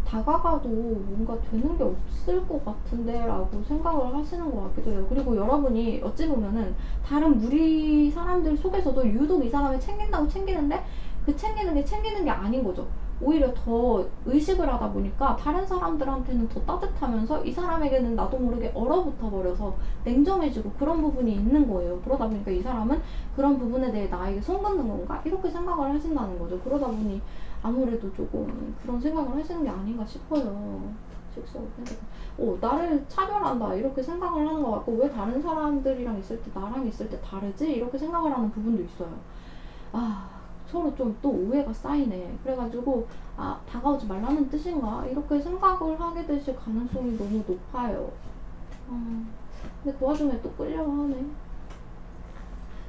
다가가도 뭔가 되는 게 없을 것 같은데 라고 생각을 하시는 것 같기도 해요. 그리고 여러분이 어찌 보면은 다른 무리 사람들 속에서도 유독 이 사람을 챙긴다고 챙기는데 그 챙기는 게 아닌 거죠. 오히려 더 의식을 하다 보니까 다른 사람들한테는 더 따뜻하면서 이 사람에게는 나도 모르게 얼어붙어 버려서 냉정해지고 그런 부분이 있는 거예요. 그러다 보니까 이 사람은 그런 부분에 대해 나에게 손 긋는 건가? 이렇게 생각을 하신다는 거죠. 그러다 보니 아무래도 조금 그런 생각을 하시는 게 아닌가 싶어요. 나를 차별한다 이렇게 생각을 하는 것 같고 왜 다른 사람들이랑 있을 때 나랑 있을 때 다르지? 이렇게 생각을 하는 부분도 있어요. 서로 좀 또 오해가 쌓이네. 그래가지고 다가오지 말라는 뜻인가? 이렇게 생각을 하게 되실 가능성이 너무 높아요. 근데 그 와중에 또 끌려하네.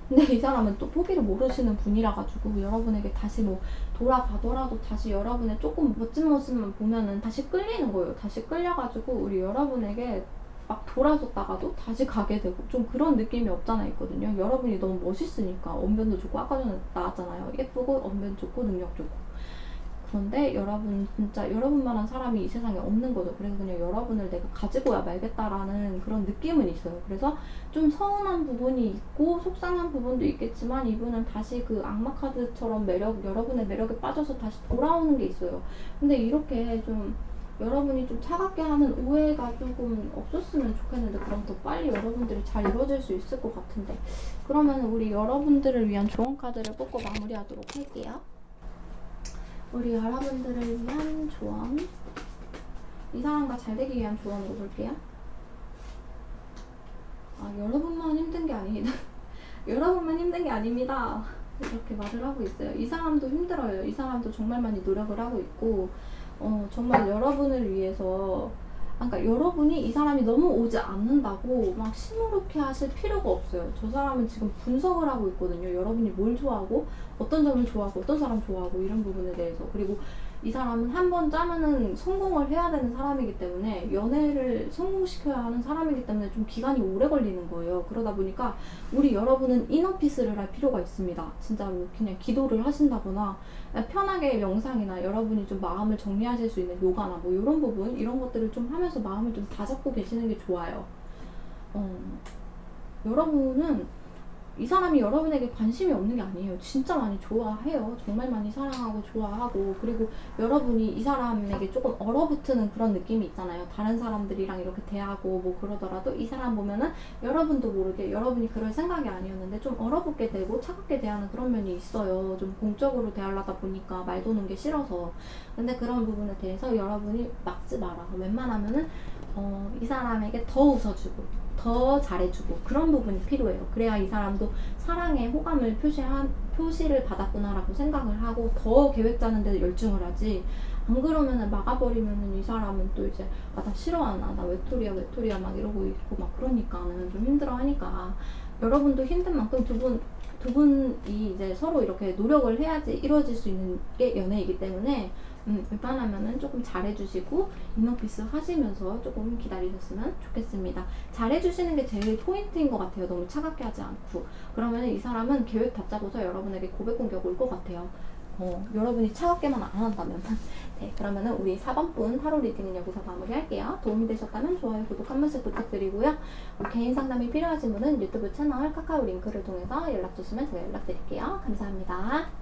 근데 이 사람은 또 포기를 모르시는 분이라 가지고 여러분에게 다시 뭐 돌아가더라도 다시 여러분의 조금 멋진 모습만 보면은 다시 끌리는 거예요. 다시 끌려가지고 우리 여러분에게 막 돌아섰다가도 다시 가게 되고 좀 그런 느낌이 없잖아 있거든요. 여러분이 너무 멋있으니까 언변도 좋고 아까 전에 나왔잖아요. 예쁘고 언변 좋고 능력 좋고. 그런데 여러분 진짜 여러분만한 사람이 이 세상에 없는 거죠. 그래서 그냥 여러분을 내가 가지고야 말겠다라는 그런 느낌은 있어요. 그래서 좀 서운한 부분이 있고 속상한 부분도 있겠지만 이분은 다시 그 악마 카드처럼 여러분의 매력에 빠져서 다시 돌아오는 게 있어요. 근데 이렇게 좀 여러분이 좀 차갑게 하는 오해가 조금 없었으면 좋겠는데 그럼 더 빨리 여러분들이 잘 이루어질 수 있을 것 같은데 그러면 우리 여러분들을 위한 조언 카드를 뽑고 마무리하도록 할게요. 우리 여러분들을 위한 조언, 이 사람과 잘 되기 위한 조언으로 볼게요. 여러분만 힘든 게 아니다. 여러분만 힘든 게 아닙니다. 이렇게 말을 하고 있어요. 이 사람도 힘들어요. 이 사람도 정말 많이 노력을 하고 있고 정말 여러분을 위해서 그러니까 여러분이 이 사람이 너무 오지 않는다고 막 시무룩해 하실 필요가 없어요. 저 사람은 지금 분석을 하고 있거든요. 여러분이 뭘 좋아하고 어떤 점을 좋아하고 어떤 사람 좋아하고 이런 부분에 대해서. 그리고 이 사람은 한 번 짜면은 성공을 해야 되는 사람이기 때문에 연애를 성공시켜야 하는 사람이기 때문에 좀 기간이 오래 걸리는 거예요. 그러다 보니까 우리 여러분은 이너피스를 할 필요가 있습니다. 진짜 뭐 그냥 기도를 하신다거나 편하게 명상이나 여러분이 좀 마음을 정리하실 수 있는 요가나 뭐 이런 부분 이런 것들을 좀 하면서 마음을 좀 다잡고 계시는 게 좋아요. 여러분은 이 사람이 여러분에게 관심이 없는 게 아니에요. 진짜 많이 좋아해요. 정말 많이 사랑하고 좋아하고 그리고 여러분이 이 사람에게 조금 얼어붙는 그런 느낌이 있잖아요. 다른 사람들이랑 이렇게 대하고 뭐 그러더라도 이 사람 보면은 여러분도 모르게 여러분이 그럴 생각이 아니었는데 좀 얼어붙게 되고 차갑게 대하는 그런 면이 있어요. 좀 공적으로 대하려다 보니까 말 도는 게 싫어서. 근데 그런 부분에 대해서 여러분이 막지 마라. 웬만하면은 이 사람에게 더 웃어주고 더 잘해주고 그런 부분이 필요해요. 그래야 이 사람도 사랑의 호감을 표시를 받았구나라고 생각을 하고 더 계획 짜는 데 열중을 하지. 안 그러면은 막아버리면은 이 사람은 또 이제 나 싫어하나 나 외톨이야 막 이러고 있고 막 그러니까는 좀 힘들어하니까 여러분도 힘든 만큼 두 분이 이제 서로 이렇게 노력을 해야지 이루어질 수 있는 게 연애이기 때문에 웬만하면은 조금 잘해주시고 이너피스 하시면서 조금 기다리셨으면 좋겠습니다. 잘해주시는 게 제일 포인트인 것 같아요. 너무 차갑게 하지 않고. 그러면 이 사람은 계획 다 짜고서 여러분에게 고백 공격 올 것 같아요. 여러분이 차갑게만 안 한다면. 네, 그러면은 우리 4번 분 하루 리딩은 여기서 마무리할게요. 도움이 되셨다면 좋아요, 구독 한 번씩 부탁드리고요. 개인 상담이 필요하신 분은 유튜브 채널 카카오 링크를 통해서 연락 주시면 제가 연락드릴게요. 감사합니다.